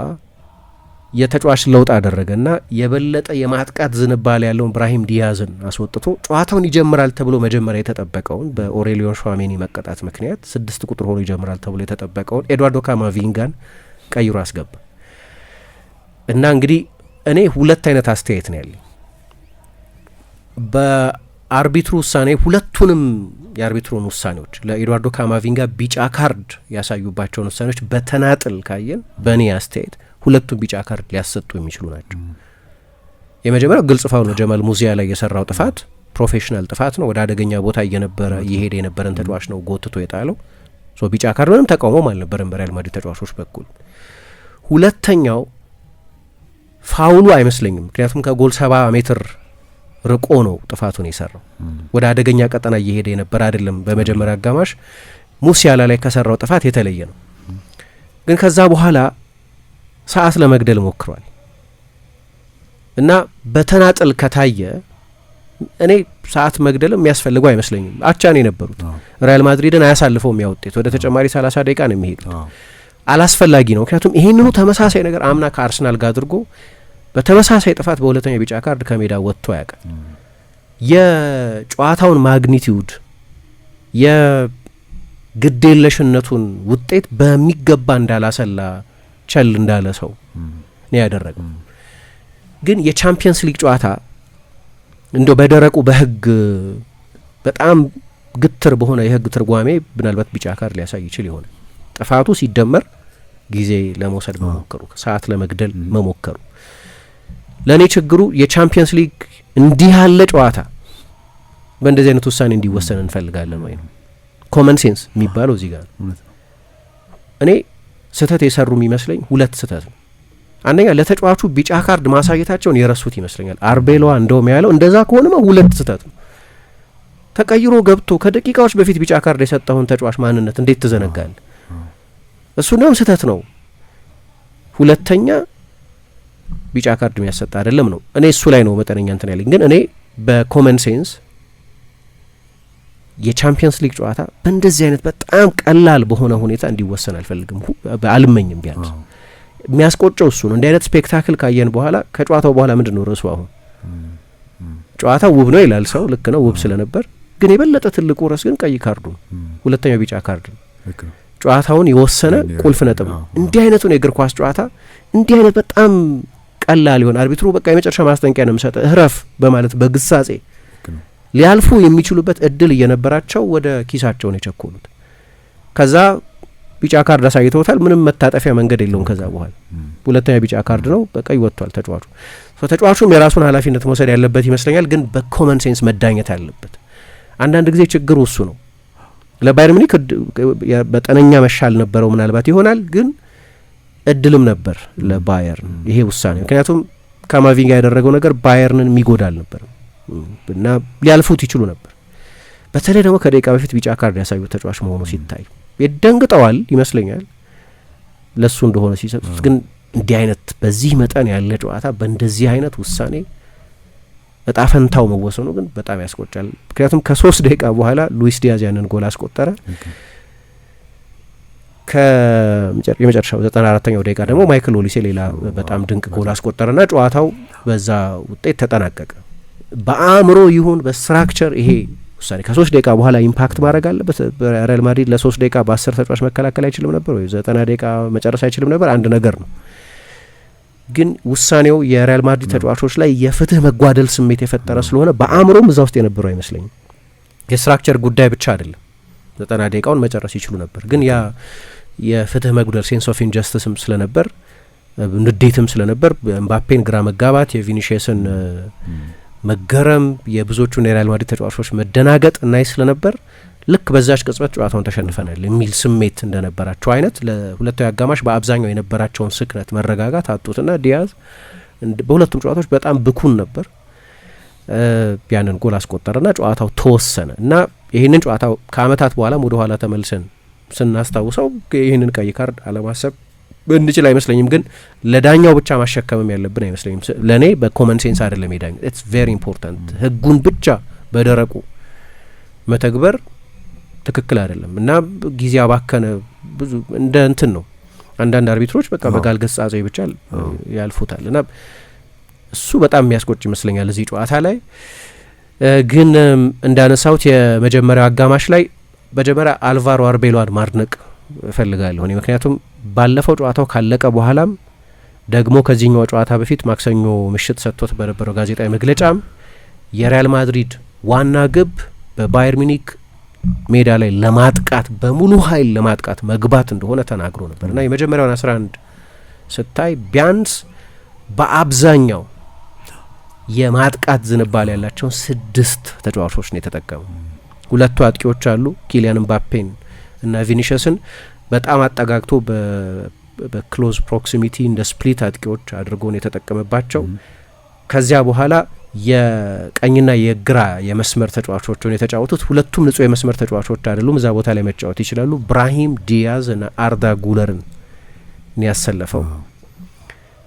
የተጫዋች ለውጥ አደረገና የበለጠ የማጥቃት ዝንባሌ ያለውን ብራሂም ዲያዝን አስወጥቶ ጨዋታውን ይጀምራል ተብሎ መጀመሪያ የተጠበቀውን በኦሬሊዮን ሸዋሜኒ መቀጣት ምክንያት 6 ቁጥር ሆኖ ይጀምራል ተብሎ የተጠበቀውን ኤድዋርዶ ካማቪንጋን ቀይሮ አስገባ እና እንግዲህ እኔ ሁለት አይነት አስተያየት ነው ያለኝ በአርቢትሩ ውሳኔ። ሁለቱንም የአርቢትሩን ውሳኔዎች ለኤድዋርዶ ካማቪንጋ ቢጫ ካርድ ያሳዩባቸውን ውሳኔዎች በተናጥል ካየን በእኔ አስተያየት ሁለቱም ቢጫ ካርድ ሊያሰጡ የሚችሉ ናቸው። የመጀመሪያው ግልጽ ፋውል ነው። ጀማል ሙዚያ ላይ የሰራው ጥፋት ፕሮፌሽናል ጥፋት ነው። ወደ አደገኛ ቦታ እየሄደ የነበረን ተጫዋች ነው ጎትቶ የጣለው። ቢጫ ካርድ ምንም ተቃውሞም አልነበረም በሪያል ማድሪድ ተጫዋቾች በኩል። ሁለተኛው ፋውሉ አይመስለኝም፣ ምክንያቱም ከጎል 70 ሜትር ርቆ ነው ጥፋቱን የሰራው። ወደ አደገኛ ቀጠና እየሄደ የነበረ አይደለም። በመጀመሪያ አጋማሽ ሙሲያላ ላይ ከሰራው ጥፋት የተለየ ነው። ግን ከዛ በኋላ ሰዓት ለመግደል ሞክሯል እና በተናጥል ከታየ እኔ ሰዓት መግደል የሚያስፈልገው አይመስለኝም። አቻን የነበሩት ሪያል ማድሪድን አያሳልፈውም ያ ውጤት። ወደ ተጨማሪ 30 ደቂቃ ነው የሚሄዱት። አላስፈላጊ ነው። ምክንያቱም ይሄንኑ ተመሳሳይ ነገር አምና ከአርሰናል ጋር አድርጎ በተመሳሳይ ጥፋት በሁለተኛ ቢጫ ካርድ ከሜዳ ወጥቶ ያውቃል። የጨዋታውን ማግኒቲዩድ የግዴለሽነቱን ውጤት በሚገባ እንዳላሰላ ቸል እንዳለ ሰው ነው ያደረገው። ግን የቻምፒየንስ ሊግ ጨዋታ እንደው በደረቁ በህግ በጣም ግትር በሆነ የህግ ትርጓሜ ምናልባት ቢጫ ካርድ ሊያሳይ ይችል ይሆናል። ጥፋቱ ሲደመር ጊዜ ለመውሰድ መሞከሩ፣ ሰዓት ለመግደል መሞከሩ። ለእኔ ችግሩ የቻምፒየንስ ሊግ እንዲህ ያለ ጨዋታ በእንደዚህ አይነት ውሳኔ እንዲወሰን እንፈልጋለን ወይ ነው ኮመን ሴንስ የሚባለው እዚህ ጋር ነው። እኔ ስህተት የሰሩ የሚመስለኝ ሁለት ስህተት ነው። አንደኛ ለተጫዋቹ ቢጫ ካርድ ማሳየታቸውን የረሱት ይመስለኛል። አርቤሎዋ እንደውም ያለው እንደዛ ከሆነማ ሁለት ስህተት ነው። ተቀይሮ ገብቶ ከደቂቃዎች በፊት ቢጫ ካርድ የሰጠውን ተጫዋች ማንነት እንዴት ትዘነጋል? እሱ እንደውም ስህተት ነው። ሁለተኛ ቢጫ ካርድ የሚያሰጥ አይደለም ነው። እኔ እሱ ላይ ነው መጠነኛ እንትን ያለኝ። ግን እኔ በኮመን ሴንስ የቻምፒየንስ ሊግ ጨዋታ በእንደዚህ አይነት በጣም ቀላል በሆነ ሁኔታ እንዲወሰን አልፈልግም፣ አልመኝም። ቢያንስ የሚያስቆጨው እሱ ነው። እንዲህ አይነት ስፔክታክል ካየን በኋላ ከጨዋታው በኋላ ምንድን ነው ርዕሱ? አሁን ጨዋታው ውብ ነው ይላል ሰው፣ ልክ ነው ውብ ስለነበር። ግን የበለጠ ትልቁ ርዕስ ግን ቀይ ካርዱ ነው፣ ሁለተኛው ቢጫ ካርድ ነው። ጨዋታውን የወሰነ ቁልፍ ነጥብ ነው። እንዲህ አይነቱን የእግር ኳስ ጨዋታ እንዲህ አይነት በጣም ቀላል ይሆን አርቢትሩ በቃ የመጨረሻ ማስጠንቀቂያ ነው የምሰጠ እህረፍ በማለት በግሳጼ ሊያልፉ የሚችሉበት እድል እየነበራቸው ወደ ኪሳቸውን የቸኮሉት። ከዛ ቢጫ ካርድ አሳይተውታል። ምንም መታጠፊያ መንገድ የለውም። ከዛ በኋላ ሁለተኛ ቢጫ ካርድ ነው፣ በቀይ ወጥቷል ተጫዋቹ። ተጫዋቹም የራሱን ኃላፊነት መውሰድ ያለበት ይመስለኛል። ግን በኮመን ሴንስ መዳኘት አለበት። አንዳንድ ጊዜ ችግሩ እሱ ነው። ለባየር ሙኒክ በጠነኛ መሻል ነበረው ምናልባት ይሆናል፣ ግን እድልም ነበር ለባየርን ይሄ ውሳኔ። ምክንያቱም ካማቪንጋ ያደረገው ነገር ባየርንን የሚጎዳ አልነበረም እና ሊያልፉት ይችሉ ነበር። በተለይ ደግሞ ከደቂቃ በፊት ቢጫ ካርድ ያሳዩት ተጫዋች መሆኑ ሲታይ ደንግጠዋል ይመስለኛል ለሱ እንደሆነ ሲሰጡት። ግን እንዲህ አይነት በዚህ መጠን ያለ ጨዋታ በእንደዚህ አይነት ውሳኔ እጣ ፈንታው መወሰኑ ግን በጣም ያስቆጫል። ምክንያቱም ከ3 ደቂቃ በኋላ ሉዊስ ዲያዝ ያንን ጎል አስቆጠረ። የመጨረሻው 94ኛው ደቂቃ ደግሞ ማይክል ኦሊሴ ሌላ በጣም ድንቅ ጎል አስቆጠረና ጨዋታው በዛ ውጤት ተጠናቀቀ። በአእምሮ ይሁን በስትራክቸር ይሄ ውሳኔ ከ3 ደቂቃ በኋላ ኢምፓክት ማድረግ አለበት። ሪያል ማድሪድ ለ3 ደቂቃ በ10 ተጫዋች መከላከል አይችልም ነበር ወይ 90 ደቂቃ መጨረስ አይችልም ነበር? አንድ ነገር ነው። ግን ውሳኔው የሪያል ማድሪድ ተጫዋቾች ላይ የፍትህ መጓደል ስሜት የፈጠረ ስለሆነ በአእምሮም እዛ ውስጥ የነበረው አይመስለኝም። የስትራክቸር ጉዳይ ብቻ አይደለም፣ 90 ደቂቃውን መጨረስ ይችሉ ነበር። ግን ያ የፍትህ መጉደል ሴንስ ኦፍ ኢንጀስቲስም ስለነበር፣ ንዴትም ስለነበር፣ ኤምባፔን ግራ መጋባት፣ የቪኒሺየስን መገረም፣ የብዙዎቹን የሪያል ማድሪድ ተጫዋቾች መደናገጥ እናይ ስለነበር ልክ በዛች ቅጽበት ጨዋታውን ተሸንፈናል የሚል ስሜት እንደነበራቸው አይነት ለሁለታዊ አጋማሽ በአብዛኛው የነበራቸውን ስክነት መረጋጋት አጡትና ዲያዝ በሁለቱም ጨዋታዎች በጣም ብኩን ነበር። ያንን ጎል አስቆጠረና ጨዋታው ተወሰነ እና ይህንን ጨዋታው ከአመታት በኋላም ወደ ኋላ ተመልሰን ስናስታውሰው ይህንን ቀይ ካርድ አለማሰብ እንችል አይመስለኝም። ግን ለዳኛው ብቻ ማሸከምም ያለብን አይመስለኝም። ለእኔ በኮመን ሴንስ አይደለም የዳኛው ኢትስ ቬሪ ኢምፖርታንት። ህጉን ብቻ በደረቁ መተግበር ትክክል አይደለም እና ጊዜ አባከነ ብዙ እንደ እንትን ነው። አንዳንድ አርቢትሮች በቃ በጋል ገጻጼ ብቻ ያልፉታል እና እሱ በጣም የሚያስቆጭ ይመስለኛል እዚህ ጨዋታ ላይ። ግን እንዳነሳሁት የመጀመሪያው አጋማሽ ላይ መጀመሪያ አልቫሮ አርቤሎን ማድነቅ እፈልጋለሁ። ምክንያቱም ባለፈው ጨዋታው ካለቀ በኋላም ደግሞ ከዚህኛው ጨዋታ በፊት ማክሰኞ ምሽት ሰጥቶት በነበረው ጋዜጣዊ መግለጫም የሪያል ማድሪድ ዋና ግብ በባየር ሚኒክ ሜዳ ላይ ለማጥቃት በሙሉ ኃይል ለማጥቃት መግባት እንደሆነ ተናግሮ ነበር እና የመጀመሪያውን 11 ስታይ ቢያንስ በአብዛኛው የማጥቃት ዝንባሌ ያላቸውን 6 ተጫዋቾች ነው የተጠቀሙ። 2 አጥቂዎች አሉ፣ ኪሊያን ምባፔን እና ቪኒሽስን በጣም አጠጋግቶ በክሎዝ ፕሮክሲሚቲ እንደ ስፕሊት አጥቂዎች አድርጎ ነው የተጠቀመባቸው። ከዚያ በኋላ የቀኝና የግራ የመስመር ተጫዋቾችን የተጫወቱት ሁለቱም ንጹህ የመስመር ተጫዋቾች አይደሉም፣ እዛ ቦታ ላይ መጫወት ይችላሉ። ብራሂም ዲያዝ እና አርዳ ጉለርን ነው ያሰለፈው።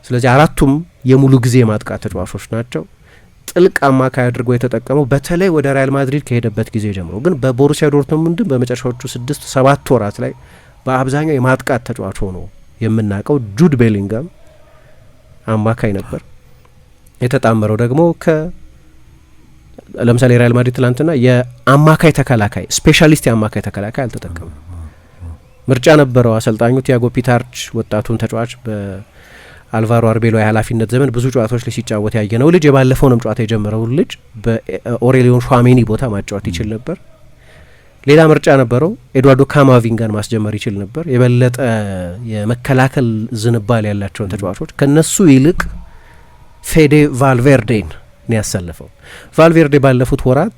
ስለዚህ አራቱም የሙሉ ጊዜ ማጥቃት ተጫዋቾች ናቸው። ጥልቅ አማካይ አድርጎ የተጠቀመው በተለይ ወደ ሪያል ማድሪድ ከሄደበት ጊዜ ጀምሮ፣ ግን በቦሩሲያ ዶርትሙንድ በመጨረሻዎቹ 6-7 ወራት ላይ በአብዛኛው የማጥቃት ተጫዋች ሆኖ የምናውቀው ጁድ ቤሊንጋም አማካይ ነበር። የተጣመረው ደግሞ ለምሳሌ ሪያል ማድሪድ ትላንትና የአማካይ ተከላካይ ስፔሻሊስት የአማካይ ተከላካይ አልተጠቀመም። ምርጫ ነበረው አሰልጣኙ ቲያጎ ፒታርች ወጣቱን ተጫዋች በአልቫሮ አርቤሎ የኃላፊነት ዘመን ብዙ ጨዋታዎች ላይ ሲጫወት ያየነው ልጅ የባለፈውንም ጨዋታ የጀመረው ልጅ በኦሬሊዮን ሿሜኒ ቦታ ማጫወት ይችል ነበር። ሌላ ምርጫ ነበረው ኤድዋርዶ ካማቪንጋን ማስጀመር ይችል ነበር። የበለጠ የመከላከል ዝንባሌ ያላቸውን ተጫዋቾች ከነሱ ይልቅ ፌዴ ቫልቬርዴን ነው ያሰለፈው። ቫልቬርዴ ባለፉት ወራት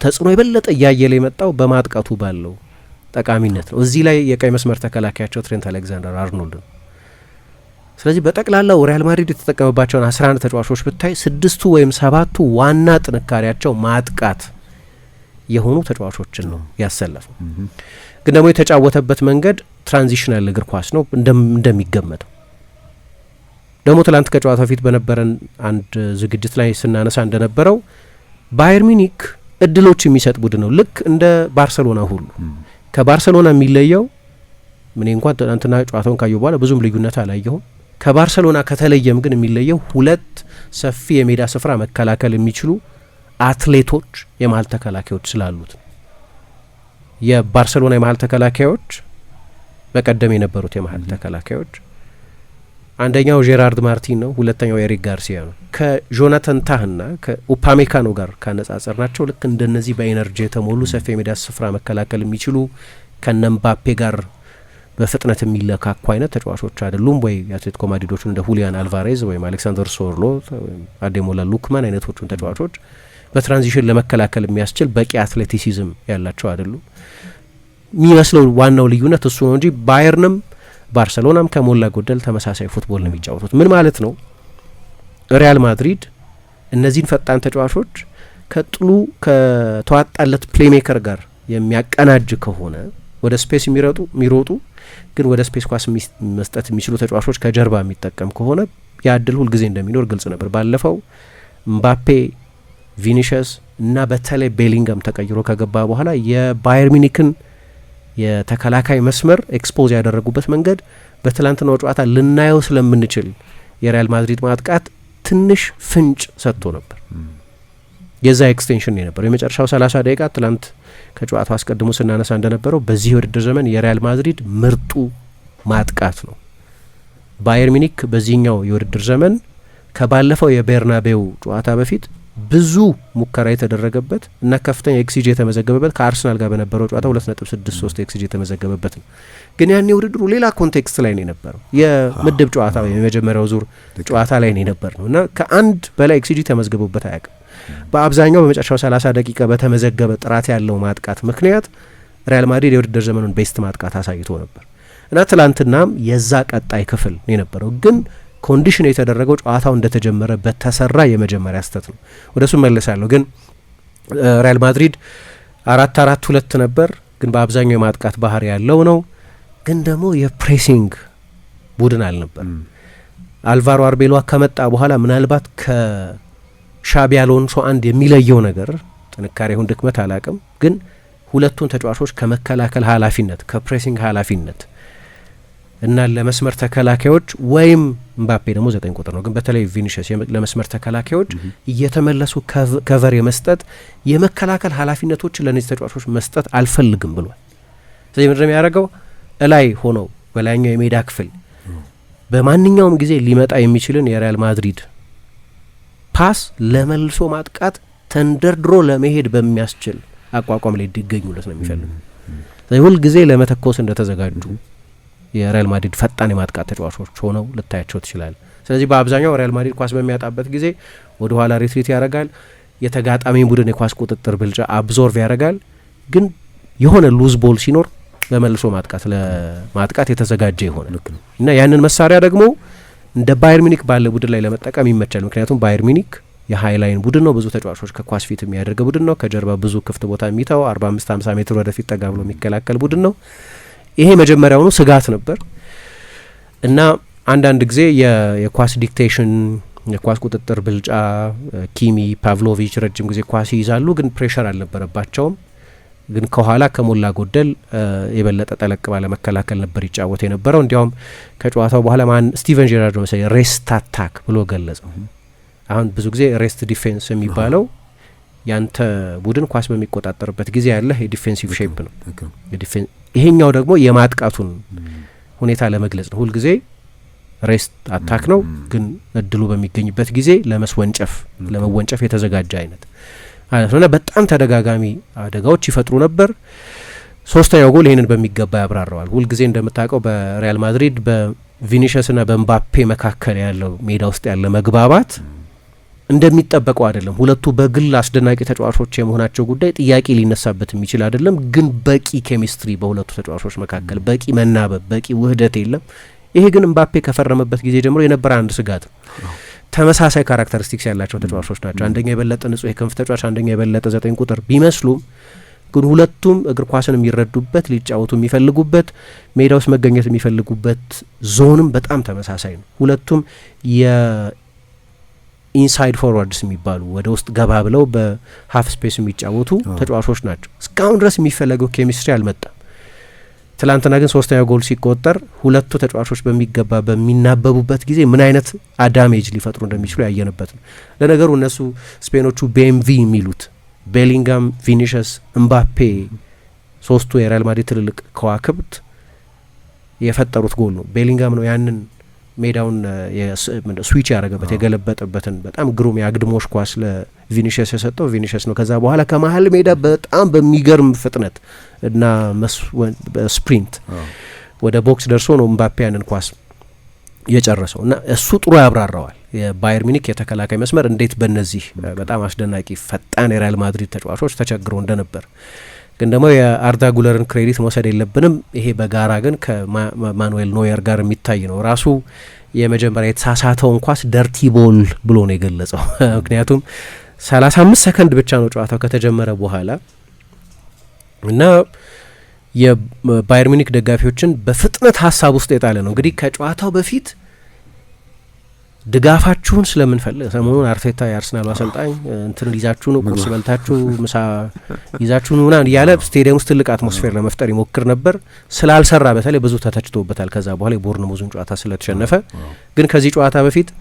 ተጽዕኖ የበለጠ እያየለ የመጣው በማጥቃቱ ባለው ጠቃሚነት ነው። እዚህ ላይ የቀይ መስመር ተከላካያቸው ትሬንት አሌክዛንደር አርኖልድ ነው። ስለዚህ በጠቅላላው ሪያል ማድሪድ የተጠቀመባቸውን 11 ተጫዋቾች ብታይ 6ቱ ወይም 7ቱ ዋና ጥንካሬያቸው ማጥቃት የሆኑ ተጫዋቾችን ነው ያሰለፈው። ግን ደግሞ የተጫወተበት መንገድ ትራንዚሽናል እግር ኳስ ነው እንደሚገመተው። ደግሞ ትላንት ከጨዋታ ፊት በነበረን አንድ ዝግጅት ላይ ስናነሳ እንደነበረው ባየር ሚኒክ እድሎች የሚሰጥ ቡድን ነው፣ ልክ እንደ ባርሰሎና ሁሉ። ከባርሰሎና የሚለየው ምን እንኳን ትናንትና ጨዋታውን ካየሁ በኋላ ብዙም ልዩነት አላየሁም። ከባርሰሎና ከተለየም ግን የሚለየው 2 ሰፊ የሜዳ ስፍራ መከላከል የሚችሉ አትሌቶች የመሀል ተከላካዮች ስላሉት። የባርሰሎና የመሀል ተከላካዮች በቀደም የነበሩት የመሀል ተከላካዮች አንደኛው ጄራርድ ማርቲን ነው፣ ሁለተኛው ኤሪክ ጋርሲያ ነው። ከጆናታን ታህና ከኡፓሜካኖ ጋር ካነጻጸር ናቸው ልክ እንደነዚህ በኤነርጂ የተሞሉ ሰፊ የሜዳ ስፍራ መከላከል የሚችሉ ከነምባፔ ጋር በፍጥነት የሚለካኩ አይነት ተጫዋቾች አይደሉም። ወይ የአትሌቲኮ ማድሪዶቹ እንደ ሁሊያን አልቫሬዝ ወይም አሌክሳንደር ሶርሎት ወይም አዴሞላ ሉክማን አይነቶቹን ተጫዋቾች በትራንዚሽን ለመከላከል የሚያስችል በቂ አትሌቲሲዝም ያላቸው አይደሉም። የሚመስለው ዋናው ልዩነት እሱ ነው እንጂ ባየርንም ባርሰሎናም ከሞላ ጎደል ተመሳሳይ ፉትቦል ነው የሚጫወቱት። ምን ማለት ነው? ሪያል ማድሪድ እነዚህን ፈጣን ተጫዋቾች ከተዋጣለት ፕሌሜከር ጋር የሚያቀናጅ ከሆነ ወደ ስፔስ የሚሮጡ ግን ወደ ስፔስ ኳስ መስጠት የሚችሉ ተጫዋቾች ከጀርባ የሚጠቀም ከሆነ ያ እድል ሁልጊዜ እንደሚኖር ግልጽ ነበር። ባለፈው ምባፔ፣ ቪኒሽስ እና በተለይ ቤሊንጋም ተቀይሮ ከገባ በኋላ የባየር ሚኒክን የተከላካይ መስመር ኤክስፖዝ ያደረጉበት መንገድ በትላንትናው ጨዋታ ልናየው ስለምንችል የሪያል ማድሪድ ማጥቃት ትንሽ ፍንጭ ሰጥቶ ነበር። የዛ ኤክስቴንሽን ነበር የመጨረሻው 30 ደቂቃ። ትላንት ከጨዋታው አስቀድሞ ስናነሳ እንደነበረው በዚህ የውድድር ዘመን የሪያል ማድሪድ ምርጡ ማጥቃት ነው። ባየር ሚኒክ በዚህኛው የውድድር ዘመን ከባለፈው የቤርናቤው ጨዋታ በፊት ብዙ ሙከራ የተደረገበት እና ከፍተኛ ኤክስጂ የተመዘገበበት ከአርሰናል ጋር በነበረው ጨዋታ 2.63 ኤክስጂ የተመዘገበበት ነው። ግን ያን የውድድሩ ሌላ ኮንቴክስት ላይ ነው የነበረው። የምድብ ጨዋታ ወይም የመጀመሪያው ዙር ጨዋታ ላይ ነው የነበር ነው እና ከአንድ በላይ ኤክስጂ ተመዝግቦበት አያውቅም። በአብዛኛው በመጨረሻው 30 ደቂቃ በተመዘገበ ጥራት ያለው ማጥቃት ምክንያት ሪያል ማድሪድ የውድድር ዘመኑን ቤስት ማጥቃት አሳይቶ ነበር እና ትላንትናም የዛ ቀጣይ ክፍል የነበረው ግን ኮንዲሽን የተደረገው ጨዋታው እንደተጀመረ በተሰራ የመጀመሪያ ስህተት ነው። ወደሱ መለሳለሁ። ግን ሪያል ማድሪድ 4-4-2 ነበር፣ ግን በአብዛኛው የማጥቃት ባህሪ ያለው ነው። ግን ደግሞ የፕሬሲንግ ቡድን አልነበር። አልቫሮ አርቤሎአ ከመጣ በኋላ ምናልባት ከሻቢ አሎንሶ አንድ የሚለየው ነገር ጥንካሬውን ድክመት አላቅም፣ ግን ሁለቱን ተጫዋቾች ከመከላከል ኃላፊነት ከፕሬሲንግ ኃላፊነት እና ለመስመር ተከላካዮች ወይም ምባፔ ደግሞ 9 ቁጥር ነው፣ ግን በተለይ ቪኒሽስ ለመስመር ተከላካዮች እየተመለሱ ከቨር የመስጠት የመከላከል ኃላፊነቶችን ለነዚህ ተጫዋቾች መስጠት አልፈልግም ብሏል። ስለዚህ ምንድነው የሚያደርገው? እላይ ሆነው በላይኛው የሜዳ ክፍል በማንኛውም ጊዜ ሊመጣ የሚችልን የሪያል ማድሪድ ፓስ ለመልሶ ማጥቃት ተንደርድሮ ለመሄድ በሚያስችል አቋቋም ላይ እንዲገኙለት ነው የሚፈልጉ። ስለዚህ ሁል ጊዜ ለመተኮስ እንደተዘጋጁ የሪያል ማድሪድ ፈጣን የማጥቃት ተጫዋቾች ሆነው ልታያቸው ትችላል። ስለዚህ በአብዛኛው ሪያል ማድሪድ ኳስ በሚያጣበት ጊዜ ወደ ኋላ ሪትሪት ያደርጋል። የተጋጣሚ ቡድን የኳስ ቁጥጥር ብልጫ አብዞርቭ ያደርጋል። ግን የሆነ ሉዝ ቦል ሲኖር በመልሶ ለማጥቃት የተዘጋጀ ይሆናል እና ያንን መሳሪያ ደግሞ እንደ ባየር ሚኒክ ባለ ቡድን ላይ ለመጠቀም ይመቻል። ምክንያቱም ባየር ሚኒክ የሃይላይን ቡድን ነው፣ ብዙ ተጫዋቾች ከኳስ ፊት የሚያደርግ ቡድን ነው፣ ከጀርባ ብዙ ክፍት ቦታ የሚተው 45-50 ሜትር ወደፊት ጠጋ ብሎ የሚከላከል ቡድን ነው። ይሄ መጀመሪያውኑ ስጋት ነበር እና አንዳንድ ጊዜ የኳስ ዲክቴሽን የኳስ ቁጥጥር ብልጫ ኪሚ፣ ፓቭሎቪች ረጅም ጊዜ ኳስ ይይዛሉ፣ ግን ፕሬሸር አልነበረባቸውም። ግን ከኋላ ከሞላ ጎደል የበለጠ ጠለቅ ባለ መከላከል ነበር ይጫወት የነበረው። እንዲያውም ከጨዋታው በኋላ ስቲቨን ጄራርድ መሰለኝ ሬስት አታክ ብሎ ገለጸው። አሁን ብዙ ጊዜ ሬስት ዲፌንስ የሚባለው ያንተ ቡድን ኳስ በሚቆጣጠርበት ጊዜ ያለህ የዲፌንሲቭ ሼፕ ነው። ይሄኛው ደግሞ የማጥቃቱን ሁኔታ ለመግለጽ ነው። ሁልጊዜ ሬስት አታክ ነው፣ ግን እድሉ በሚገኝበት ጊዜ ለመወንጨፍ የተዘጋጀ አይነት እና በጣም ተደጋጋሚ አደጋዎች ይፈጥሩ ነበር። ሶስተኛው ጎል ይህንን በሚገባ ያብራረዋል። ሁልጊዜ እንደምታውቀው በሪያል ማድሪድ በቪኒሽስና በምባፔ መካከል ያለው ሜዳ ውስጥ ያለ መግባባት እንደሚጠበቀው አይደለም። ሁለቱ በግል አስደናቂ ተጫዋቾች የመሆናቸው ጉዳይ ጥያቄ ሊነሳበት የሚችል አይደለም። ግን በቂ ኬሚስትሪ በሁለቱ ተጫዋቾች መካከል በቂ መናበብ፣ በቂ ውህደት የለም። ይሄ ግን ምባፔ ከፈረመበት ጊዜ ጀምሮ የነበረ አንድ ስጋት። ተመሳሳይ ካራክተሪስቲክስ ያላቸው ተጫዋቾች ናቸው። አንደኛ የበለጠ ንጹህ የክንፍ ተጫዋች፣ አንደኛ የበለጠ 9 ቁጥር ቢመስሉም ግን ሁለቱም እግር ኳስን የሚረዱበት ሊጫወቱ የሚፈልጉበት ሜዳ ውስጥ መገኘት የሚፈልጉበት ዞንም በጣም ተመሳሳይ ነው። ሁለቱም ኢንሳይድ ፎርዋርድስ የሚባሉ ወደ ውስጥ ገባ ብለው በሀፍ ስፔስ የሚጫወቱ ተጫዋቾች ናቸው። እስካሁን ድረስ የሚፈለገው ኬሚስትሪ አልመጣም። ትላንትና ግን ሶስተኛው ጎል ሲቆጠር ሁለቱ ተጫዋቾች በሚገባ በሚናበቡበት ጊዜ ምን አይነት አዳሜጅ ሊፈጥሩ እንደሚችሉ ያየንበት ነው። ለነገሩ እነሱ ስፔኖቹ ቤምቪ የሚሉት ቤሊንጋም፣ ቪኒሽስ፣ እምባፔ ሶስቱ የሪያል ማድሪድ ትልልቅ ከዋክብት የፈጠሩት ጎል ነው። ቤሊንጋም ነው ያንን ሜዳውን ስዊች ያደረገበት የገለበጠበትን በጣም ግሩም የአግድሞሽ ኳስ ለቪኒሽስ የሰጠው ቪኒሽስ ነው። ከዛ በኋላ ከመሀል ሜዳ በጣም በሚገርም ፍጥነት እና ስፕሪንት ወደ ቦክስ ደርሶ ነው ምባፔ ያንን ኳስ የጨረሰው እና እሱ ጥሩ ያብራራዋል የባየር ሚኒክ የተከላካይ መስመር እንዴት በእነዚህ በጣም አስደናቂ ፈጣን የሪያል ማድሪድ ተጫዋቾች ተቸግሮ እንደነበር። ግን ደግሞ የአርዳ ጉለርን ክሬዲት መውሰድ የለብንም። ይሄ በጋራ ግን ከማኑኤል ኖየር ጋር የሚታይ ነው። ራሱ የመጀመሪያ የተሳሳተውን ኳስ ደርቲ ቦል ብሎ ነው የገለጸው። ምክንያቱም 35 ሰከንድ ብቻ ነው ጨዋታው ከተጀመረ በኋላ እና የባየር ሚኒክ ደጋፊዎችን በፍጥነት ሀሳብ ውስጥ የጣለ ነው። እንግዲህ ከጨዋታው በፊት ድጋፋችሁን ስለምንፈልግ ሰሞኑን አርቴታ የአርሰናሉ አሰልጣኝ እንትን ይዛችሁ ነው ቁርስ በልታችሁ ምሳ ይዛችሁ ነው ምናምን እያለ ስቴዲየም ውስጥ ትልቅ አትሞስፌር ለመፍጠር ይሞክር ነበር። ስላልሰራ በተለይ ብዙ ተተችቶበታል። ከዛ በኋላ የቦርንሙዝን ጨዋታ ስለተሸነፈ ግን ከዚህ ጨዋታ በፊት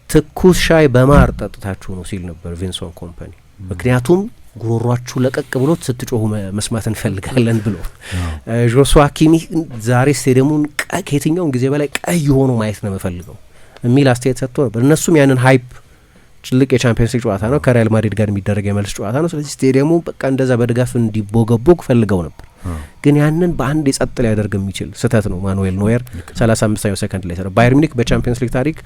ትኩስ ሻይ በማር ጠጥታችሁ ነው ሲል ነበር ቪንሰንት ኮምፓኒ። ምክንያቱም ጉሮሯችሁ ለቀቅ ብሎ ስትጮሁ መስማት እንፈልጋለን ብሎ ጆሹዋ ኪሚ ዛሬ ስቴዲየሙን ከየትኛውም ጊዜ በላይ ቀይ ሆኖ ማየት ነው የምፈልገው የሚል አስተያየት ሰጥቶ ነበር። እነሱም ያንን ሀይፕ ትልቅ የቻምፒየንስ ሊግ ጨዋታ ነው፣ ከሪያል ማድሪድ ጋር የሚደረግ የመልስ ጨዋታ ነው። ስለዚህ ስቴዲየሙ በቃ እንደዛ በድጋፍ እንዲቦገቦግ ፈልገው ነበር። ግን ያንን በአንድ የጸጥ ሊያደርግ የሚችል ስህተት ነው ማኑኤል ኖየር 35ኛው ሰከንድ ላይ ሰራ። ባየር ሚኒክ በቻምፒየንስ ሊግ ታሪክ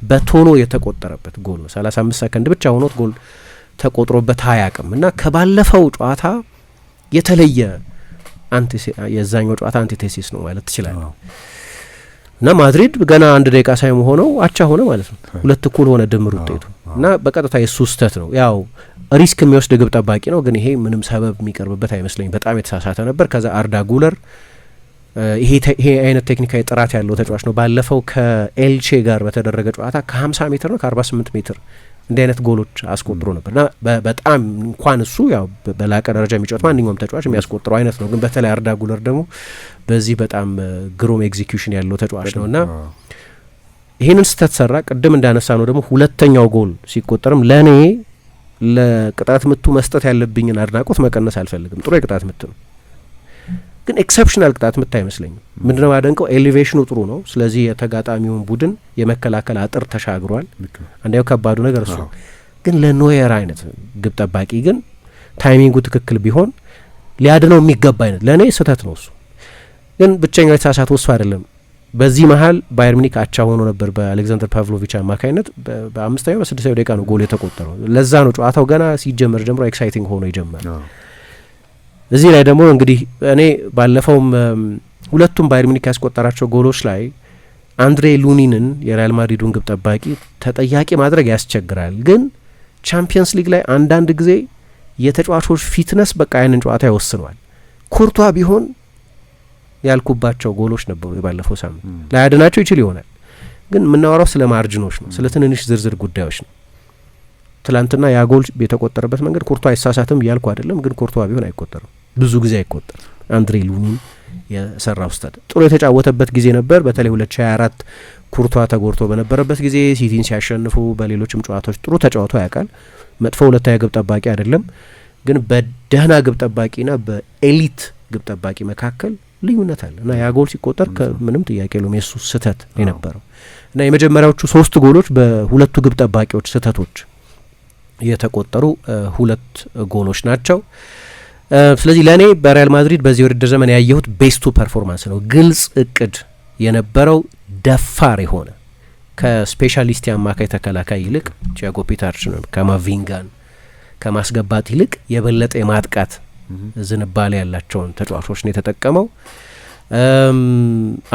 በቶሎ የተቆጠረበት ጎል ነው። 35 ሰከንድ ብቻ ሆኖት ጎል ተቆጥሮበት አያውቅም እና ከባለፈው ጨዋታ የተለየ የዛኛው ጨዋታ አንቲቴሲስ ነው ማለት ትችላለህ። እና ማድሪድ ገና 1 ደቂቃ ሳይሆነው አቻ ሆነ ማለት ነው። 2-2 ሆነ ድምር ውጤቱ እና በቀጥታ የሱ ስህተት ነው። ያው ሪስክ የሚወስድ ግብ ጠባቂ ነው፣ ግን ይሄ ምንም ሰበብ የሚቀርብበት አይመስለኝም። በጣም የተሳሳተ ነበር። ከዛ አርዳ ጉለር ይሄ አይነት ቴክኒካዊ ጥራት ያለው ተጫዋች ነው። ባለፈው ከኤልቼ ጋር በተደረገ ጨዋታ ከ50 ሜትር ነው ከ48 ሜትር እንዲህ አይነት ጎሎች አስቆጥሮ ነበር እና በጣም እንኳን እሱ ያው በላቀ ደረጃ የሚጫወት ማንኛውም ተጫዋች የሚያስቆጥረው አይነት ነው። ግን በተለይ አርዳ ጉለር ደግሞ በዚህ በጣም ግሩም ኤግዚኪዩሽን ያለው ተጫዋች ነው እና ይህንን ስህተት ሰራ። ቅድም እንዳነሳ ነው ደግሞ ሁለተኛው ጎል ሲቆጠርም ለእኔ ለቅጣት ምቱ መስጠት ያለብኝን አድናቆት መቀነስ አልፈልግም። ጥሩ የቅጣት ምት ነው፣ ግን ኤክሰፕሽናል ቅጣት ምት አይመስለኝም። ምንድነው አደንቀው ኤሌቬሽኑ ጥሩ ነው። ስለዚህ የተጋጣሚውን ቡድን የመከላከል አጥር ተሻግሯል። አንደኛው ከባዱ ነገር እሱ። ግን ለኖየር አይነት ግብ ጠባቂ ግን ታይሚንጉ ትክክል ቢሆን ሊያድነው የሚገባ አይነት ለእኔ ስህተት ነው እሱ። ግን ብቸኛው የተሳሳተው እሱ አይደለም። በዚህ መሀል ባየር ሚኒክ አቻ ሆኖ ነበር በአሌክዛንደር ፓቭሎቪች አማካኝነት። በ5ኛው በ6ኛው ደቂቃ ነው ጎል የተቆጠረው። ለዛ ነው ጨዋታው ገና ሲጀመር ጀምሮ ኤክሳይቲንግ ሆኖ ይጀምራል። እዚህ ላይ ደግሞ እንግዲህ እኔ ባለፈውም ሁለቱም ባየር ሚኒክ ያስቆጠራቸው ጎሎች ላይ አንድሬ ሉኒንን የሪያል ማድሪዱን ግብ ጠባቂ ተጠያቂ ማድረግ ያስቸግራል። ግን ቻምፒየንስ ሊግ ላይ አንዳንድ ጊዜ የተጫዋቾች ፊትነስ በቃ ያንን ጨዋታ ይወስነዋል። ኩርቷ ቢሆን ያልኩባቸው ጎሎች ነበሩ የባለፈው ሳምንት። ላያድናቸው ይችል ይሆናል፣ ግን የምናወራው ስለ ማርጅኖች ነው፣ ስለ ትንንሽ ዝርዝር ጉዳዮች ነው። ትላንትና ያ ጎል የተቆጠረበት መንገድ ኩርቷ አይሳሳትም እያልኩ አይደለም፣ ግን ኩርቷ ቢሆን አይቆጠርም፣ ብዙ ጊዜ አይቆጠርም። አንድሬ ሉኒን የሰራው ስህተት ጥሩ የተጫወተበት ጊዜ ነበር። በተለይ 2024 ኩርቷ ተጎድቶ በነበረበት ጊዜ ሲቲን ሲያሸንፉ፣ በሌሎችም ጨዋታዎች ጥሩ ተጫውቶ ያውቃል። መጥፎ ሁለተኛ ግብ ጠባቂ አይደለም፣ ግን በደህና ግብ ጠባቂና በኤሊት ግብ ጠባቂ መካከል ልዩነት አለ እና ያ ጎል ሲቆጠር ከምንም ጥያቄ የለውም የሱ ስህተት የነበረው እና የመጀመሪያዎቹ 3 ጎሎች በሁለቱ ግብ ጠባቂዎች ስህተቶች የተቆጠሩ 2 ጎሎች ናቸው። ስለዚህ ለእኔ በሪያል ማድሪድ በዚህ ውድድር ዘመን ያየሁት ቤስቱ ፐርፎርማንስ ነው። ግልጽ እቅድ የነበረው ደፋር የሆነ ከስፔሻሊስት የአማካይ ተከላካይ ይልቅ ቲያጎ ፒተርሰንን ካማቪንጋን ከማስገባት ይልቅ የበለጠ የማጥቃት ዝንባሌ ያላቸውን ተጫዋቾች ነው የተጠቀመው።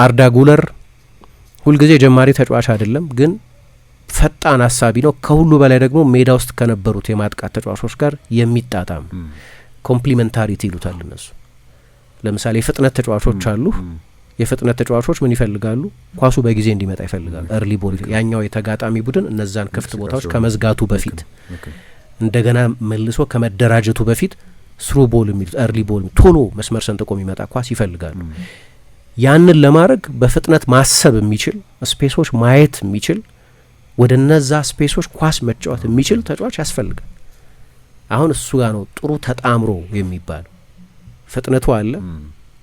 አርዳ ጉለር ሁልጊዜ ጀማሪ ተጫዋች አይደለም፣ ግን ፈጣን አሳቢ ነው። ከሁሉ በላይ ደግሞ ሜዳ ውስጥ ከነበሩት የማጥቃት ተጫዋቾች ጋር የሚጣጣም ኮምፕሊመንታሪቲ ይሉታል እነሱ። ለምሳሌ የፍጥነት ተጫዋቾች አሉ። የፍጥነት ተጫዋቾች ምን ይፈልጋሉ? ኳሱ በጊዜ እንዲመጣ ይፈልጋሉ። እርሊ ቦል ያኛው የተጋጣሚ ቡድን እነዛን ክፍት ቦታዎች ከመዝጋቱ በፊት እንደገና መልሶ ከመደራጀቱ በፊት ስሩ ቦል የሚሉት እርሊ ቦል ቶሎ መስመር ሰንጥቆ የሚመጣ ኳስ ይፈልጋሉ። ያንን ለማድረግ በፍጥነት ማሰብ የሚችል ስፔሶች ማየት የሚችል ወደ እነዛ ስፔሶች ኳስ መጫወት የሚችል ተጫዋች ያስፈልጋል። አሁን እሱ ጋር ነው ጥሩ ተጣምሮ የሚባለው። ፍጥነቱ አለ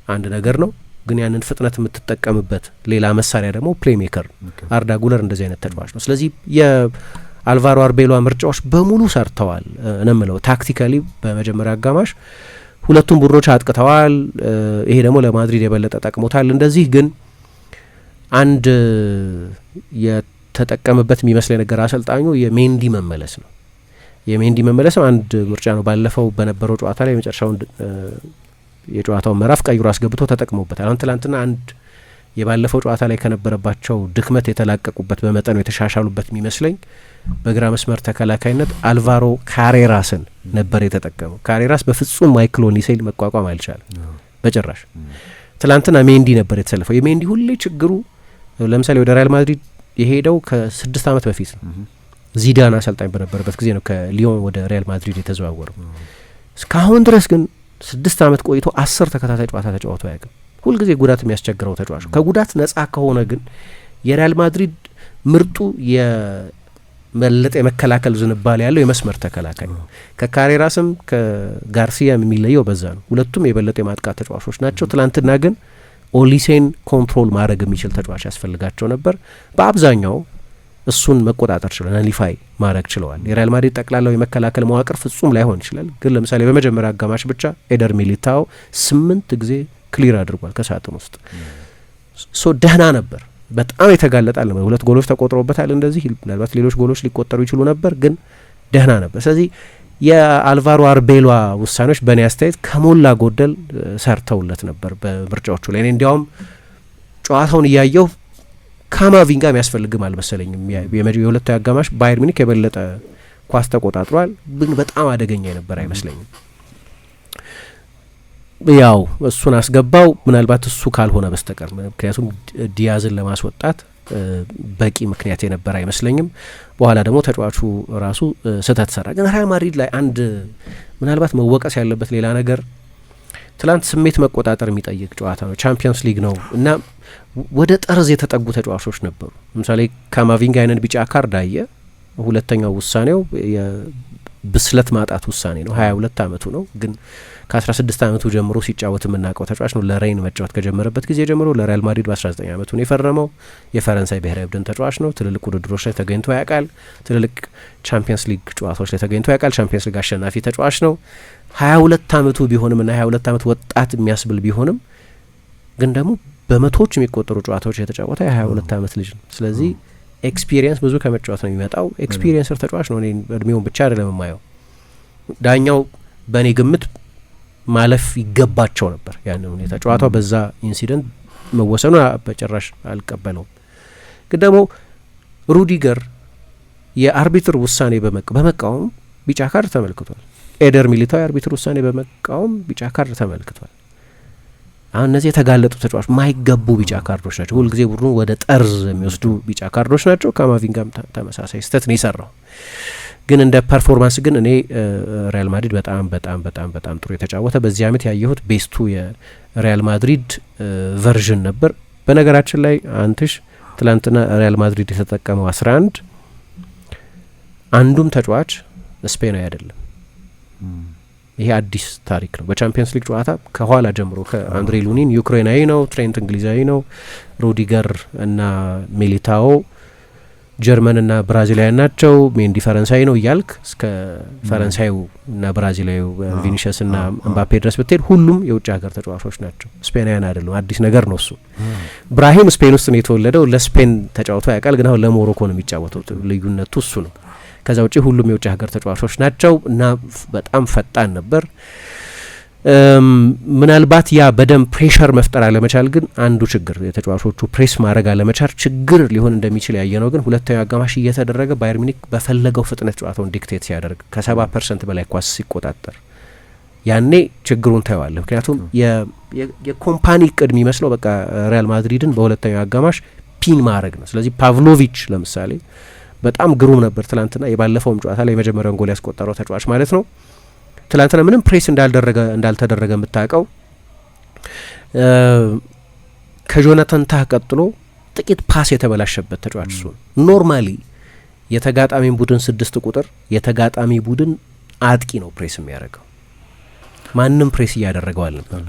አንድ ነገር ነው፣ ግን ያንን ፍጥነት የምትጠቀምበት ሌላ መሳሪያ ደግሞ ፕሌይ ሜከር አርዳ ጉለር እንደዚህ አይነት ተጫዋች ነው። ስለዚህ የአልቫሮ አርቤሎ ምርጫዎች በሙሉ ሰርተዋል እነምለው። ታክቲካሊ በመጀመሪያ አጋማሽ ሁለቱም ቡድኖች አጥቅተዋል። ይሄ ደግሞ ለማድሪድ የበለጠ ጠቅሞታል። እንደዚህ ግን አንድ የተጠቀምበት የሚመስለኝ ነገር አሰልጣኙ የሜንዲ መመለስ ነው። የሜንዲ መመለስም አንድ ምርጫ ነው። ባለፈው በነበረው ጨዋታ ላይ የመጨረሻውን የጨዋታውን ምዕራፍ ቀይሮ አስገብቶ ተጠቅሞበታል። አሁን ትላንትና አንድ የባለፈው ጨዋታ ላይ ከነበረባቸው ድክመት የተላቀቁበት በመጠኑ የተሻሻሉበት የሚመስለኝ በግራ መስመር ተከላካይነት አልቫሮ ካሬራስን ነበር የተጠቀመው። ካሬራስ በፍጹም ማይክል ኦሊሴን መቋቋም አልቻለም በጭራሽ። ትላንትና ሜንዲ ነበር የተሰለፈው። የሜንዲ ሁሌ ችግሩ ለምሳሌ ወደ ሪያል ማድሪድ የሄደው ከ6 ዓመት በፊት ነው። ዚዳን አሰልጣኝ በነበረበት ጊዜ ነው ከሊዮን ወደ ሪያል ማድሪድ የተዘዋወረው። እስካሁን ድረስ ግን 6 ዓመት ቆይቶ 10 ተከታታይ ጨዋታ ተጫውቶ አያውቅም። ሁልጊዜ ጉዳት የሚያስቸግረው ተጫዋች። ከጉዳት ነጻ ከሆነ ግን የሪያል ማድሪድ ምርጡ የመለጠ የመከላከል ዝንባሌ ያለው የመስመር ተከላካይ ነው። ከካሬራስም ከጋርሲያም የሚለየው በዛ ነው። ሁለቱም የበለጠ የማጥቃት ተጫዋቾች ናቸው። ትላንትና ግን ኦሊሴን ኮንትሮል ማድረግ የሚችል ተጫዋች ያስፈልጋቸው ነበር። በአብዛኛው እሱን መቆጣጠር ችለዋል፣ ናሊፋይ ማድረግ ችለዋል። የሪያል ማድሪድ ጠቅላላው የመከላከል መዋቅር ፍጹም ላይሆን ይችላል፣ ግን ለምሳሌ በመጀመሪያ አጋማሽ ብቻ ኤደር ሚሊታው 8 ጊዜ ክሊር አድርጓል ከሳጥን ውስጥ። ሶ ደህና ነበር። በጣም የተጋለጣል ነበር። 2 ጎሎች ተቆጥሮበታል። እንደዚህ ምናልባት ሌሎች ጎሎች ሊቆጠሩ ይችሉ ነበር፣ ግን ደህና ነበር። ስለዚህ የአልቫሮ አርቤሏ ውሳኔዎች በእኔ አስተያየት ከሞላ ጎደል ሰርተውለት ነበር በምርጫዎቹ ላይ። እኔ እንዲያውም ጨዋታውን እያየሁ ካማቪንጋ የሚያስፈልግም አልመሰለኝም። የሁለታዊ አጋማሽ ባየር ሚኒክ የበለጠ ኳስ ተቆጣጥሯል፣ ግን በጣም አደገኛ የነበር አይመስለኝም። ያው እሱን አስገባው ምናልባት እሱ ካልሆነ በስተቀር ምክንያቱም ዲያዝን ለማስወጣት በቂ ምክንያት የነበር አይመስለኝም። በኋላ ደግሞ ተጫዋቹ ራሱ ስህተት ሰራ። ግን ሪያል ማድሪድ ላይ አንድ ምናልባት መወቀስ ያለበት ሌላ ነገር ትላንት ስሜት መቆጣጠር የሚጠይቅ ጨዋታ ነው፣ ቻምፒየንስ ሊግ ነው እና ወደ ጠርዝ የተጠጉ ተጫዋቾች ነበሩ። ለምሳሌ ካማቪንጋ አይነት ቢጫ ካርድ አየ። ሁለተኛው ውሳኔው የብስለት ማጣት ውሳኔ ነው። 22 ዓመቱ ነው፣ ግን ከ16 ዓመቱ ጀምሮ ሲጫወት የምናውቀው ተጫዋች ነው። ለሬይን መጫወት ከጀመረበት ጊዜ ጀምሮ ለሪያል ማድሪድ በ19 ዓመቱ ነው የፈረመው። የፈረንሳይ ብሔራዊ ቡድን ተጫዋች ነው። ትልልቅ ውድድሮች ላይ ተገኝቶ ያውቃል። ትልልቅ ቻምፒየንስ ሊግ ጨዋታዎች ላይ ተገኝቶ ያውቃል። ቻምፒየንስ ሊግ አሸናፊ ተጫዋች ነው። 22 ዓመቱ ቢሆንም እና 22 ዓመት ወጣት የሚያስብል ቢሆንም ግን ደግሞ በመቶዎች የሚቆጠሩ ጨዋታዎች የተጫወተ የ22 ዓመት ልጅ ነው። ስለዚህ ኤክስፒሪየንስ ብዙ ከመጫወት ነው የሚመጣው። ኤክስፒሪየንስር ተጫዋች ነው። እኔ እድሜውን ብቻ አይደለም የማየው። ዳኛው በእኔ ግምት ማለፍ ይገባቸው ነበር ያንን ሁኔታ። ጨዋታው በዛ ኢንሲደንት መወሰኑ በጭራሽ አልቀበለውም። ግን ደግሞ ሩዲገር የአርቢትር ውሳኔ በመቃወም ቢጫ ካርድ ተመልክቷል። ኤደር ሚሊታው የአርቢትር ውሳኔ በመቃወም ቢጫ ካርድ ተመልክቷል። አሁን እነዚህ የተጋለጡ ተጫዋች ማይገቡ ቢጫ ካርዶች ናቸው። ሁልጊዜ ቡድኑ ወደ ጠርዝ የሚወስዱ ቢጫ ካርዶች ናቸው። ካማቪንጋም ተመሳሳይ ስህተት ነው የሰራው። ግን እንደ ፐርፎርማንስ ግን እኔ ሪያል ማድሪድ በጣም በጣም በጣም በጣም ጥሩ የተጫወተ በዚህ አመት ያየሁት ቤስቱ የሪያል ማድሪድ ቨርዥን ነበር። በነገራችን ላይ አንትሽ ትላንትና ሪያል ማድሪድ የተጠቀመው 11 አንዱም ተጫዋች ስፔናዊ አይደለም። ይሄ አዲስ ታሪክ ነው። በቻምፒየንስ ሊግ ጨዋታ ከኋላ ጀምሮ ከአንድሬ ሉኒን ዩክሬናዊ ነው፣ ትሬንት እንግሊዛዊ ነው፣ ሩዲገር እና ሚሊታኦ ጀርመንና ብራዚላውያን ናቸው፣ ሜንዲ ፈረንሳይ ነው እያልክ እስከ ፈረንሳዩ እና ብራዚላዊ ቪኒሽስ እና ኤምባፔ ድረስ ብትሄድ ሁሉም የውጭ ሀገር ተጫዋቾች ናቸው፣ ስፔናውያን አይደሉም። አዲስ ነገር ነው እሱ። ብራሂም ስፔን ውስጥ ነው የተወለደው፣ ለስፔን ተጫውቶ ያውቃል፣ ግን አሁን ለሞሮኮ ነው የሚጫወተው። ልዩነቱ እሱ ነው። ከዛ ውጪ ሁሉም የውጭ ሀገር ተጫዋቾች ናቸው እና በጣም ፈጣን ነበር። ምናልባት ያ በደንብ ፕሬሸር መፍጠር አለመቻል ግን አንዱ ችግር፣ የተጫዋቾቹ ፕሬስ ማድረግ አለመቻል ችግር ሊሆን እንደሚችል ያየ ነው። ግን ሁለተኛው አጋማሽ እየተደረገ ባየር ሚኒክ በፈለገው ፍጥነት ጨዋታውን ዲክቴት ሲያደርግ ከ70% በላይ ኳስ ሲቆጣጠር ያኔ ችግሩን ታየዋለ። ምክንያቱም የኮምፓኒ እቅድ የሚመስለው በቃ ሪያል ማድሪድን በሁለተኛው አጋማሽ ፒን ማድረግ ነው። ስለዚህ ፓቭሎቪች ለምሳሌ በጣም ግሩም ነበር ትላንትና። የባለፈውም ጨዋታ ላይ የመጀመሪያውን ጎል ያስቆጠረው ተጫዋች ማለት ነው። ትላንትና ምንም ፕሬስ እንዳልተደረገ የምታውቀው ከጆናታን ታህ ቀጥሎ ጥቂት ፓስ የተበላሸበት ተጫዋች እሱ ነው። ኖርማሊ የተጋጣሚ ቡድን 6 ቁጥር የተጋጣሚ ቡድን አጥቂ ነው ፕሬስ የሚያደርገው። ማንም ፕሬስ እያደረገው አልነበር።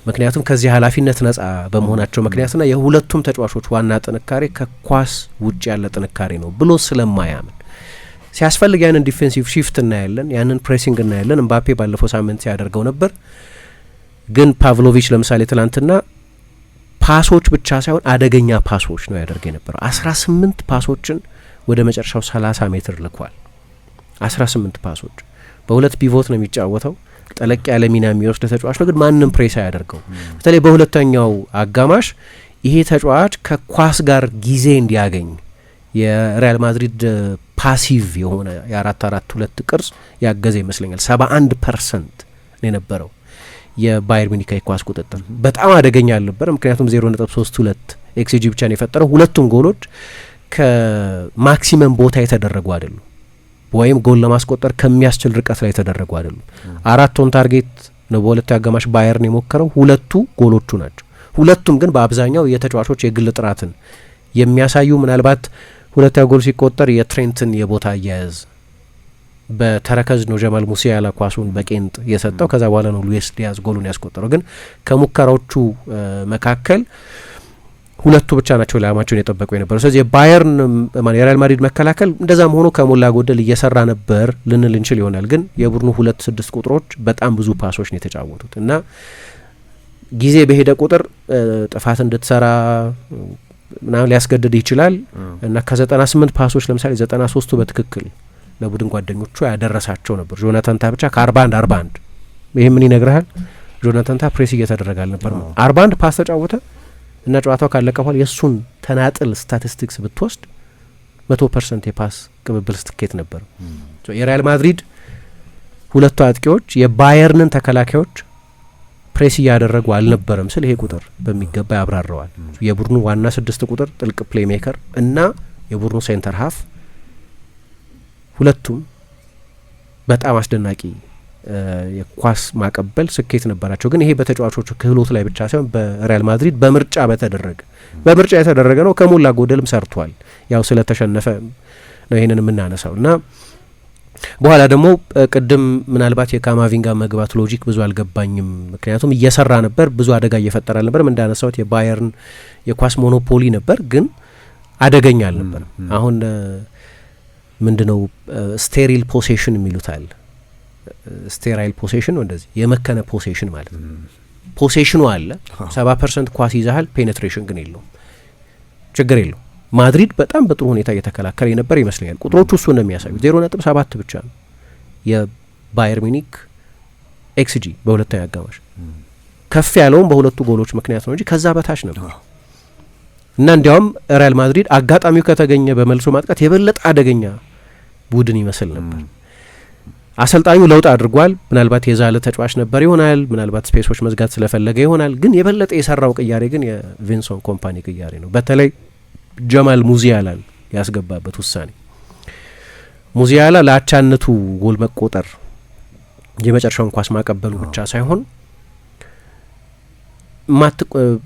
ምክንያቱም ከዚህ ኃላፊነት ነጻ በመሆናቸው ምክንያትና የሁለቱም ተጫዋቾች ዋና ጥንካሬ ከኳስ ውጭ ያለ ጥንካሬ ነው ብሎ ስለማያምን ሲያስፈልግ ያንን ዲፌንሲቭ ሺፍት እናያለን፣ ያንን ፕሬሲንግ እናያለን። ኤምባፔ ባለፈው ሳምንት ሲያደርገው ነበር። ግን ፓቭሎቪች ለምሳሌ ትላንትና ፓሶች ብቻ ሳይሆን አደገኛ ፓሶች ነው ያደርግ የነበረው። 18 ፓሶችን ወደ መጨረሻው 30 ሜትር ልኳል። 18 ፓሶች በሁለት ፒቮት ነው የሚጫወተው። ጠለቅ ያለ ሚና የሚወስድ ተጫዋች ነው፣ ግን ማንም ፕሬስ አያደርገው። በተለይ በሁለተኛው አጋማሽ ይሄ ተጫዋች ከኳስ ጋር ጊዜ እንዲያገኝ የሪያል ማድሪድ ፓሲቭ የሆነ የ4-4-2 ቅርጽ ያገዘ ይመስለኛል። 71% ነው የነበረው የባየር ሚኒክ ኳስ ቁጥጥር። በጣም አደገኛ አልነበረ፣ ምክንያቱም 0.32 ኤክስጂ ብቻ ነው የፈጠረው። ሁለቱም ጎሎች ከማክሲመም ቦታ የተደረጉ አይደሉም፣ ወይም ጎል ለማስቆጠር ከሚያስችል ርቀት ላይ የተደረጉ አይደሉም። 4 ኦን ታርጌት ነው በሁለቱ አጋማሽ ባየርን የሞከረው፣ ሁለቱ ጎሎቹ ናቸው። ሁለቱም ግን በአብዛኛው የተጫዋቾች የግል ጥራትን የሚያሳዩ ምናልባት ሁለተኛው ጎል ሲቆጠር የትሬንትን የቦታ አያያዝ በተረከዝ ነው ጀማል ሙሲያላ ኳሱን በቄንጥ የሰጠው። ከዛ በኋላ ነው ሉዊስ ዲያዝ ጎሉን ያስቆጠረው። ግን ከሙከራዎቹ መካከል ሁለቱ ብቻ ናቸው ለዓላማቸውን የጠበቁ የነበረው። ስለዚህ የባየርን የሪያል ማድሪድ መከላከል እንደዛም ሆኖ ከሞላ ጎደል እየሰራ ነበር ልንል እንችል ይሆናል። ግን የቡድኑ 2-6 ቁጥሮች በጣም ብዙ ፓሶች ነው የተጫወቱት እና ጊዜ በሄደ ቁጥር ጥፋት እንድትሰራ ምናምን ሊያስገድድ ይችላል እና ከ98 ፓሶች ለምሳሌ 93ቱ በትክክል ለቡድን ጓደኞቹ ያደረሳቸው ነበር። ጆናታን ታ ብቻ ከ41 ይሄ ምን ይነግርሃል? ጆናታን ታ ፕሬስ እየተደረገ አልነበር። 41 ፓስ ተጫወተ እና ጨዋታው ካለቀ በኋላ የእሱን ተናጥል ስታቲስቲክስ ብትወስድ 100% የፓስ ቅብብል ስኬት ነበር። የሪያል ማድሪድ ሁለቱ አጥቂዎች የባየርንን ተከላካዮች ፕሬስ እያደረጉ አልነበረም ስል ይሄ ቁጥር በሚገባ ያብራራዋል። የቡድኑ ዋና 6 ቁጥር ጥልቅ ፕሌይ ሜከር እና የቡድኑ ሴንተር ሀፍ ሁለቱም በጣም አስደናቂ የኳስ ማቀበል ስኬት ነበራቸው። ግን ይሄ በተጫዋቾቹ ክህሎት ላይ ብቻ ሳይሆን በሪያል ማድሪድ በምርጫ የተደረገ ነው። ከሞላ ጎደልም ሰርቷል። ያው ስለተሸነፈ ነው ይሄንን የምናነሳው እና በኋላ ደግሞ ቅድም ምናልባት የካማቪንጋ መግባት ሎጂክ ብዙ አልገባኝም። ምክንያቱም እየሰራ ነበር፣ ብዙ አደጋ እየፈጠረ አልነበርም። እንዳነሳሁት የባየርን የኳስ ሞኖፖሊ ነበር፣ ግን አደገኛ አልነበርም። አሁን ምንድነው ስቴሪል ፖሴሽን የሚሉታል። ስቴራይል ፖሴሽን እንደዚህ የመከነ ፖሴሽን ማለት ነው። ፖሴሽኑ አለ 70% ኳስ ይዛሃል፣ ፔኔትሬሽን ግን የለውም። ችግር የለውም። ማድሪድ በጣም በጥሩ ሁኔታ እየተከላከለ የነበር ይመስለኛል። ቁጥሮቹ እሱ ነው የሚያሳዩት። 0.7 ብቻ ነው የባየር ሚኒክ ኤክስጂ በሁለተኛ አጋማሽ። ከፍ ያለውም በሁለቱ ጎሎች ምክንያት ነው እንጂ ከዛ በታች ነበር እና እንዲያውም ሪያል ማድሪድ አጋጣሚው ከተገኘ በመልሶ ማጥቃት የበለጠ አደገኛ ቡድን ይመስል ነበር። አሰልጣኙ ለውጥ አድርጓል። ምናልባት የዛለ ተጫዋች ነበር ይሆናል፣ ምናልባት ስፔሶች መዝጋት ስለፈለገ ይሆናል። ግን የበለጠ የሰራው ቅያሬ ግን የቪንሶን ኮምፓኒ ቅያሬ ነው። በተለይ ጀማል ሙዚያላን ያስገባበት ውሳኔ። ሙዚያላ ለአቻነቱ ጎል መቆጠር የመጨረሻውን ኳስ ማቀበሉ ብቻ ሳይሆን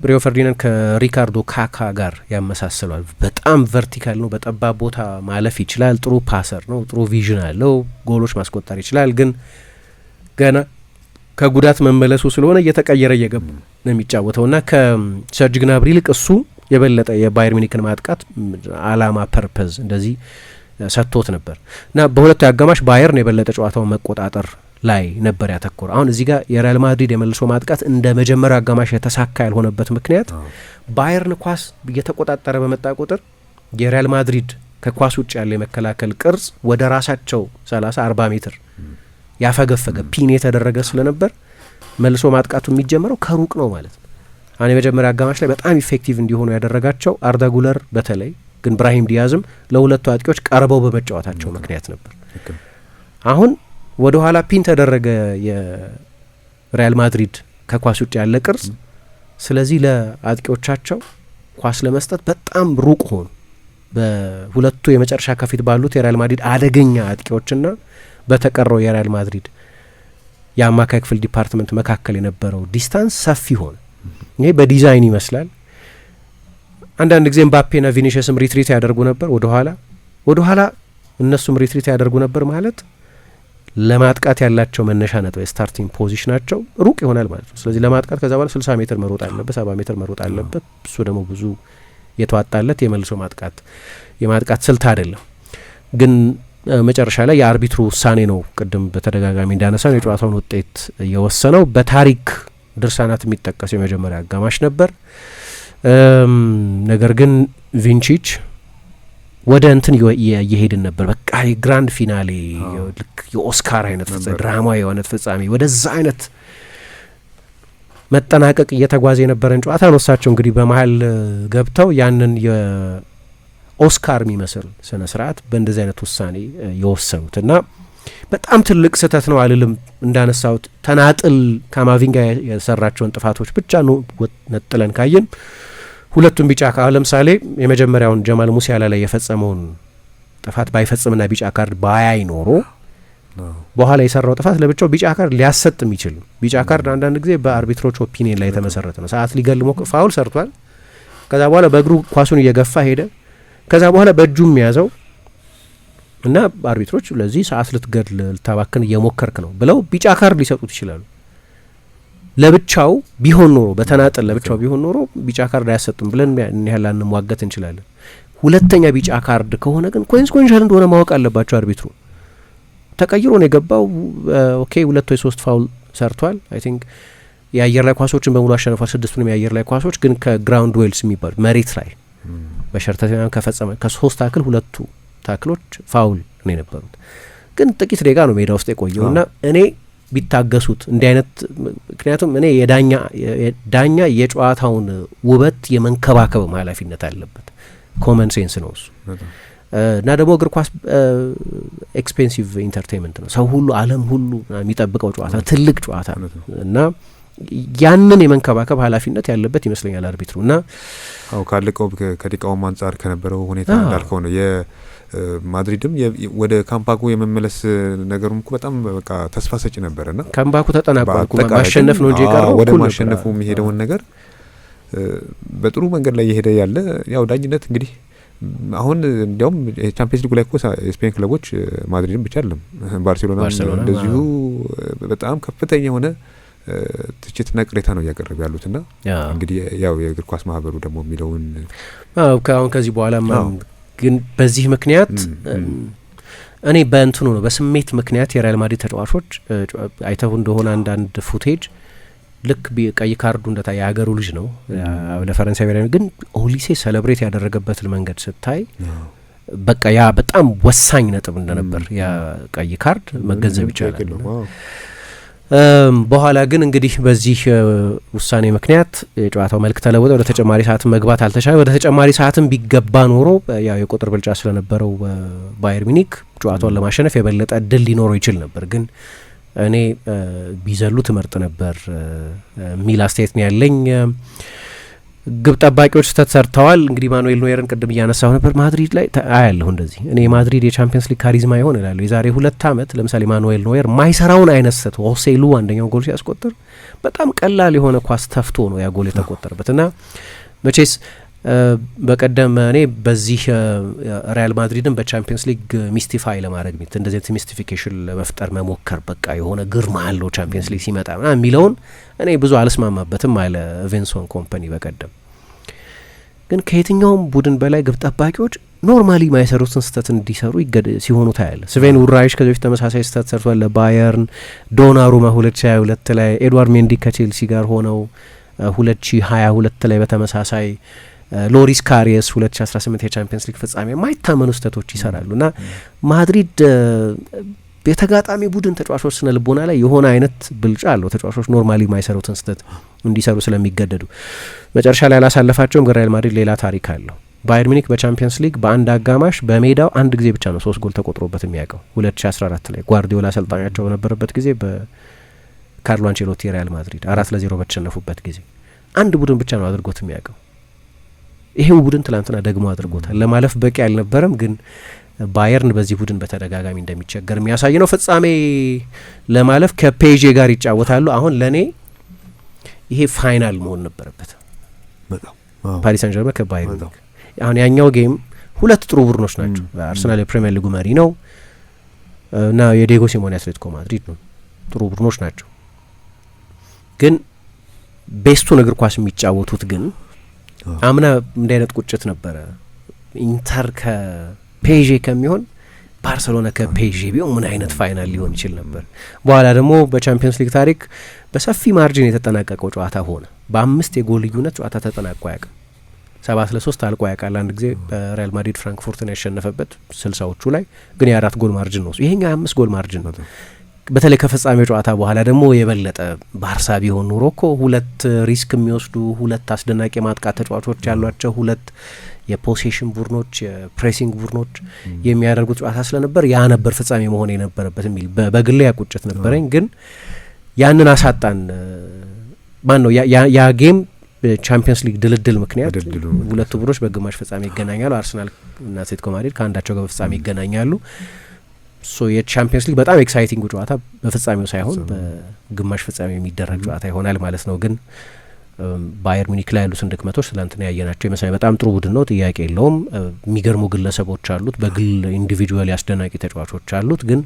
ሪዮ ፈርዲናንድ ከሪካርዶ ካካ ጋር ያመሳስሏል። በጣም ቨርቲካል ነው፣ በጠባብ ቦታ ማለፍ ይችላል፣ ጥሩ ፓሰር ነው፣ ጥሩ ቪዥን አለው፣ ጎሎች ማስቆጠር ይችላል። ግን ገና ከጉዳት መመለሱ ስለሆነ እየተቀየረ እየገባ ነው የሚጫወተው እና ከሰርጅ ግናብሪ ይልቅ እሱ የበለጠ የባየር ሚኒክን ማጥቃት አላማ ፐርፐዝ እንደዚህ ሰጥቶት ነበር እና በሁለቱ አጋማሽ ባየርን የበለጠ ጨዋታውን መቆጣጠር ላይ ነበር ያተኮረ። አሁን እዚህ ጋር የሪያል ማድሪድ የመልሶ ማጥቃት እንደ መጀመሪያ አጋማሽ የተሳካ ያልሆነበት ምክንያት ባየርን ኳስ እየተቆጣጠረ በመጣ ቁጥር የሪያል ማድሪድ ከኳስ ውጭ ያለ የመከላከል ቅርጽ ወደ ራሳቸው 30-40 ሜትር ያፈገፈገ ፒን የተደረገ ስለነበር መልሶ ማጥቃቱ የሚጀምረው ከሩቅ ነው ማለት ነው። አሁን የመጀመሪያ አጋማሽ ላይ በጣም ኢፌክቲቭ እንዲሆኑ ያደረጋቸው አርዳ ጉለር በተለይ ግን ብራሂም ዲያዝም ለሁለቱ አጥቂዎች ቀርበው በመጫወታቸው ምክንያት ነበር። አሁን ወደ ኋላ ፒን ተደረገ የሪያል ማድሪድ ከኳስ ውጭ ያለ ቅርጽ። ስለዚህ ለአጥቂዎቻቸው ኳስ ለመስጠት በጣም ሩቅ ሆኑ። በሁለቱ የመጨረሻ ከፊት ባሉት የሪያል ማድሪድ አደገኛ አጥቂዎችና በተቀረው የሪያል ማድሪድ የአማካይ ክፍል ዲፓርትመንት መካከል የነበረው ዲስታንስ ሰፊ ሆነ። ይሄ በዲዛይን ይመስላል። አንዳንድ ጊዜ ምባፔና ቪኒሽስም ሪትሪት ያደርጉ ነበር ወደ ኋላ እነሱም ሪትሪት ያደርጉ ነበር ማለት ለማጥቃት ያላቸው መነሻ ነጥብ የስታርቲንግ ፖዚሽናቸው ሩቅ ይሆናል ማለት ነው። ስለዚህ ለማጥቃት ከዛ በኋላ 60 ሜትር መሮጥ አለበት፣ 70 ሜትር መሮጥ አለበት። እሱ ደግሞ ብዙ የተዋጣለት የመልሶ የማጥቃት ስልት አይደለም። ግን መጨረሻ ላይ የአርቢትሩ ውሳኔ ነው ቅድም በተደጋጋሚ እንዳነሳው የጨዋታውን ውጤት የወሰነው። በታሪክ ድርሳናት የሚጠቀስ የመጀመሪያ አጋማሽ ነበር። ነገር ግን ቪንቺች ወደ እንትን እየሄድን ነበር። በቃ የግራንድ ፊናሌ የኦስካር አይነት ድራማዊ የሆነ ፍጻሜ ወደዛ አይነት መጠናቀቅ እየተጓዘ የነበረን ጨዋታ ነው። እሳቸው እንግዲህ በመሀል ገብተው ያንን የኦስካር የሚመስል ስነ ስርዓት በእንደዚህ አይነት ውሳኔ የወሰኑት እና በጣም ትልቅ ስህተት ነው አልልም። እንዳነሳሁት ተናጥል ካማቪንጋ የሰራቸውን ጥፋቶች ብቻ ነው ነጥለን ካየን ሁለቱም ቢጫ ካርድ ለምሳሌ የመጀመሪያውን ጀማል ሙሲያላ ላይ የፈጸመውን ጥፋት ባይፈጽምና ቢጫ ካርድ ባያይ ኖሮ በኋላ የሰራው ጥፋት ለብቻው ቢጫ ካርድ ሊያሰጥ የሚችል ቢጫ ካርድ አንዳንድ ጊዜ በአርቢትሮች ኦፒኒየን ላይ የተመሰረተ ነው። ሰዓት ሊገልሞ ፋውል ሰርቷል። ከዛ በኋላ በእግሩ ኳሱን እየገፋ ሄደ። ከዛ በኋላ በእጁም ያዘው እና አርቢትሮች ለዚህ ሰዓት ልትገድል ልታባክን እየሞከርክ ነው ብለው ቢጫ ካርድ ሊሰጡት ይችላሉ። ለብቻው ቢሆን ኖሮ በተናጠል ለብቻው ቢሆን ኖሮ ቢጫ ካርድ አያሰጡም ብለን ያህል አንሟገት እንችላለን። ሁለተኛ ቢጫ ካርድ ከሆነ ግን ኮንሲኩዌንሻል እንደሆነ ማወቅ አለባቸው። አርቢትሩ ተቀይሮ ነው የገባው። ኦኬ 2 ወይ 3 ፋውል ሰርቷል። አይ ቲንክ የአየር ላይ ኳሶችን በሙሉ አሸንፏል። 6ቱንም የአየር ላይ ኳሶች ግን ከግራውንድ ዌልስ የሚባሉ መሬት ላይ በሸርተቴናም ከፈጸመ ከ3 ታክል 2 ታክሎች ፋውል ነው የነበሩት። ግን ጥቂት ደቂቃ ነው ሜዳ ውስጥ የቆየውና እኔ ቢታገሱት እንዲህ አይነት ምክንያቱም እኔ ዳኛ የጨዋታውን ውበት የመንከባከብ ኃላፊነት አለበት። ኮመን ሴንስ ነው እሱ እና ደግሞ እግር ኳስ ኤክስፔንሲቭ ኢንተርቴንመንት ነው። ሰው ሁሉ ዓለም ሁሉ የሚጠብቀው ጨዋታ ትልቅ ጨዋታ እና ያንን የመንከባከብ ኃላፊነት ያለበት ይመስለኛል አርቢትሩ እና ካለቀው ከደቂቃውም አንጻር ከነበረው ሁኔታ እንዳልከው ነው ማድሪድም ወደ ካምፓኮ የመመለስ ነገሩም እኮ በጣም በቃ ተስፋ ሰጪ ነበርና ካምፓኮ ተጠናቋል። ማሸነፍ ነው እንጂ የቀረው ወደ ማሸነፉ የሚሄደውን ነገር በጥሩ መንገድ ላይ እየሄደ ያለ ያው ዳኝነት እንግዲህ አሁን እንዲያውም ቻምፒየንስ ሊግ ላይ እኮ የስፔን ክለቦች ማድሪድን ብቻ አይደለም ባርሴሎና እንደዚሁ በጣም ከፍተኛ የሆነ ትችትና ቅሬታ ነው እያቀረቡ ያሉትና እንግዲህ ያው የእግር ኳስ ማህበሩ ደግሞ የሚለውን አሁን ከዚህ በኋላ ግን በዚህ ምክንያት እኔ በእንትኑ ነው በስሜት ምክንያት የሪያል ማድሪድ ተጫዋቾች አይተው እንደሆነ አንዳንድ ፉቴጅ ልክ ቀይ ካርዱ እንደታየ የሀገሩ ልጅ ነው ለፈረንሳይ ብሔራዊ ግን ኦሊሴ ሴሌብሬት ያደረገበትን መንገድ ስታይ በቃ ያ በጣም ወሳኝ ነጥብ እንደነበር ያ ቀይ ካርድ መገንዘብ ይቻላል። በኋላ ግን እንግዲህ በዚህ ውሳኔ ምክንያት የጨዋታው መልክ ተለወጠ። ወደ ተጨማሪ ሰዓትም መግባት አልተቻለ። ወደ ተጨማሪ ሰዓትም ቢገባ ኖሮ ያው የቁጥር ብልጫ ስለነበረው ባየር ሚኒክ ጨዋታውን ለማሸነፍ የበለጠ እድል ሊኖረው ይችል ነበር። ግን እኔ ቢዘሉ ትመርጥ ነበር የሚል አስተያየት ነው ያለኝ። ግብ ጠባቂዎች ስህተት ሰርተዋል። እንግዲህ ማኑኤል ኖየርን ቅድም እያነሳሁ ነበር። ማድሪድ ላይ አያለሁ እንደዚህ እኔ ማድሪድ የቻምፒየንስ ሊግ ካሪዝማ ይሆን እላለሁ። የዛሬ 2 ዓመት ለምሳሌ ማኑኤል ኖየር ማይሰራውን አይነት ስህተት ሆሴሉ አንደኛው ጎል ሲያስቆጥር በጣም ቀላል የሆነ ኳስ ተፍቶ ነው ያ ጎል የተቆጠረበት እና መቼስ በቀደም እኔ በዚህ ሪያል ማድሪድን በቻምፒየንስ ሊግ ሚስቲፋይ ለማድረግ እንደዚህ አይነት ሚስቲፊኬሽን ለመፍጠር መሞከር በቃ የሆነ ግርማ አለው ቻምፒየንስ ሊግ ሲመጣ ምናምን የሚለውን እኔ ብዙ አልስማማበትም አለ ቪንሰንት ኮምፓኒ በቀደም። ግን ከየትኛውም ቡድን በላይ ግብ ጠባቂዎች ኖርማሊ ማይሰሩትን ስህተት እንዲሰሩ ሲሆኑ ታያለ። ስቬን ውራይሽ ከዚህ በፊት ተመሳሳይ ስህተት ሰርቷል ለባየርን። ዶናሩማ 2022 ላይ ኤድዋርድ ሜንዲ ከቼልሲ ጋር ሆነው 2022 ላይ በተመሳሳይ ሎሪስ ካሪየስ 2018 የቻምፒየንስ ሊግ ፍጻሜ የማይታመኑ ስህተቶች ይሰራሉ እና ማድሪድ የተጋጣሚ ቡድን ተጫዋቾች ስነ ልቦና ላይ የሆነ አይነት ብልጫ አለው። ተጫዋቾች ኖርማሊ ማይሰሩትን ስህተት እንዲሰሩ ስለሚገደዱ መጨረሻ ላይ አላሳለፋቸውም። ሪያል ማድሪድ ሌላ ታሪክ አለው። ባየር ሚኒክ በቻምፒየንስ ሊግ በአንድ አጋማሽ በሜዳው አንድ ጊዜ ብቻ ነው 3 ጎል ተቆጥሮበት የሚያውቀው 2014 ላይ ጓርዲዮላ አሰልጣኛቸው በነበረበት ጊዜ በካርሎ አንቼሎቲ ሪያል ማድሪድ 4-0 በተሸነፉበት ጊዜ አንድ ቡድን ብቻ ነው አድርጎት የሚያውቀው። ይሄው ቡድን ትላንትና ደግሞ አድርጎታል። ለማለፍ በቂ አልነበረም፣ ግን ባየርን በዚህ ቡድን በተደጋጋሚ እንደሚቸገር የሚያሳይ ነው። ፍጻሜ ለማለፍ ከፔዤ ጋር ይጫወታሉ። አሁን ለእኔ ይሄ ፋይናል መሆን ነበረበት። ፓሪስ ሳን ጀርመን ከባየር ሚኒክ። አሁን ያኛው ጌም 2 ጥሩ ቡድኖች ናቸው። አርሰናል የፕሪሚየር ሊጉ መሪ ነው እና የዲየጎ ሲሞኔ አትሌቲኮ ማድሪድ ነው። ጥሩ ቡድኖች ናቸው። ግን ቤስቱን እግር ኳስ የሚጫወቱት ግን አምና እንዲህ አይነት ቁጭት ነበረ። ኢንተር ከፔዤ ከሚሆን ባርሰሎና ከፔዤ ቢሆን ምን አይነት ፋይናል ሊሆን ይችል ነበር። በኋላ ደግሞ በቻምፒየንስ ሊግ ታሪክ በሰፊ ማርጂን የተጠናቀቀው ጨዋታ ሆነ። በ5 የጎል ልዩነት ጨዋታ ተጠናቆ አያውቅም። 7-3 አልቆ ያውቃል። አንድ ጊዜ በሪያል ማድሪድ ፍራንክፉርትን ያሸነፈበት 60ዎቹ ላይ ግን የ4 ጎል ማርጂን ነው። ይሄኛው 5 ጎል ማርጂን ነው። በተለይ ከፍጻሜው ጨዋታ በኋላ ደግሞ የበለጠ ባርሳ ቢሆን ኑሮ እኮ 2 ሪስክ የሚወስዱ 2 አስደናቂ ማጥቃት ተጫዋቾች ያሏቸው 2 የፖሴሽን ቡድኖች የፕሬሲንግ ቡድኖች የሚያደርጉት ጨዋታ ስለነበር ያ ነበር ፍጻሜ መሆን የነበረበት የሚል በግሌ ያቁጭት ነበረኝ። ግን ያንን አሳጣን። ማን ነው ያ ጌም ቻምፒየንስ ሊግ ድልድል ምክንያት ሁለቱ ቡድኖች በግማሽ ፍጻሜ ይገናኛሉ። አርሰናል እና አትሌቲኮ ማድሪድ ከአንዳቸው ጋር በፍጻሜ ይገናኛሉ። የቻምፒየንስ ሊግ በጣም ኤክሳይቲንግ ጨዋታ በፍጻሜው ሳይሆን በግማሽ ፍጻሜ የሚደረግ ጨዋታ ይሆናል ማለት ነው። ግን ባየር ሙኒክ ላይ ያሉትን ድክመቶች ትላንትና ያየናቸው ይመስላል። በጣም ጥሩ ቡድን ነው፣ ጥያቄ የለውም። የሚገርሙ ግለሰቦች አሉት፣ በግል ኢንዲቪጁዋል አስደናቂ ተጫዋቾች አሉት። ግን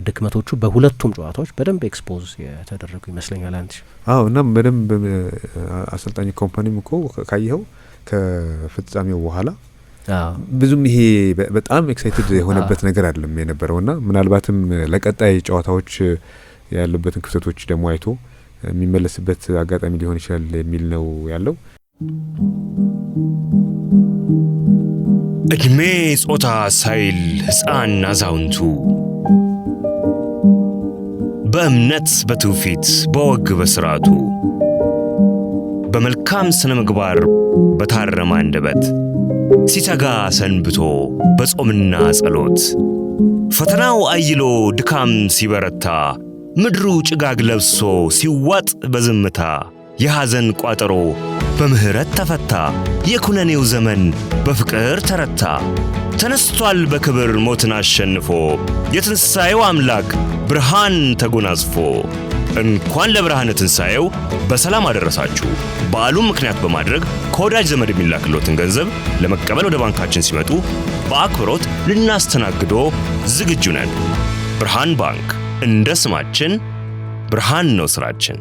ድክመቶቹ በሁለቱም ጨዋታዎች በደንብ ኤክስፖዝ የተደረጉ ይመስለኛል። አንቺ እና በደንብ አሰልጣኝ ኮምፓኒም እኮ ካየኸው ከፍጻሜው በኋላ ብዙም ይሄ በጣም ኤክሳይትድ የሆነበት ነገር አይደለም የነበረውና ምናልባትም ለቀጣይ ጨዋታዎች ያሉበትን ክፍተቶች ደግሞ አይቶ የሚመለስበት አጋጣሚ ሊሆን ይችላል የሚል ነው ያለው። ዕድሜ ጾታ ሳይል ሕፃን አዛውንቱ በእምነት በትውፊት በወግ በሥርዓቱ በመልካም ስነ ምግባር በታረመ አንደበት ሲተጋ ሰንብቶ በጾምና ጸሎት ፈተናው አይሎ ድካም ሲበረታ ምድሩ ጭጋግ ለብሶ ሲዋጥ በዝምታ የሐዘን ቋጠሮ በምህረት ተፈታ የኩነኔው ዘመን በፍቅር ተረታ ተነስቷል በክብር ሞትን አሸንፎ የትንሣኤው አምላክ ብርሃን ተጎናጽፎ እንኳን ለብርሃነ ትንሣኤው በሰላም አደረሳችሁ። በዓሉን ምክንያት በማድረግ ከወዳጅ ዘመድ የሚላክሎትን ገንዘብ ለመቀበል ወደ ባንካችን ሲመጡ በአክብሮት ልናስተናግዶ ዝግጁ ነን። ብርሃን ባንክ፣ እንደ ስማችን ብርሃን ነው ስራችን።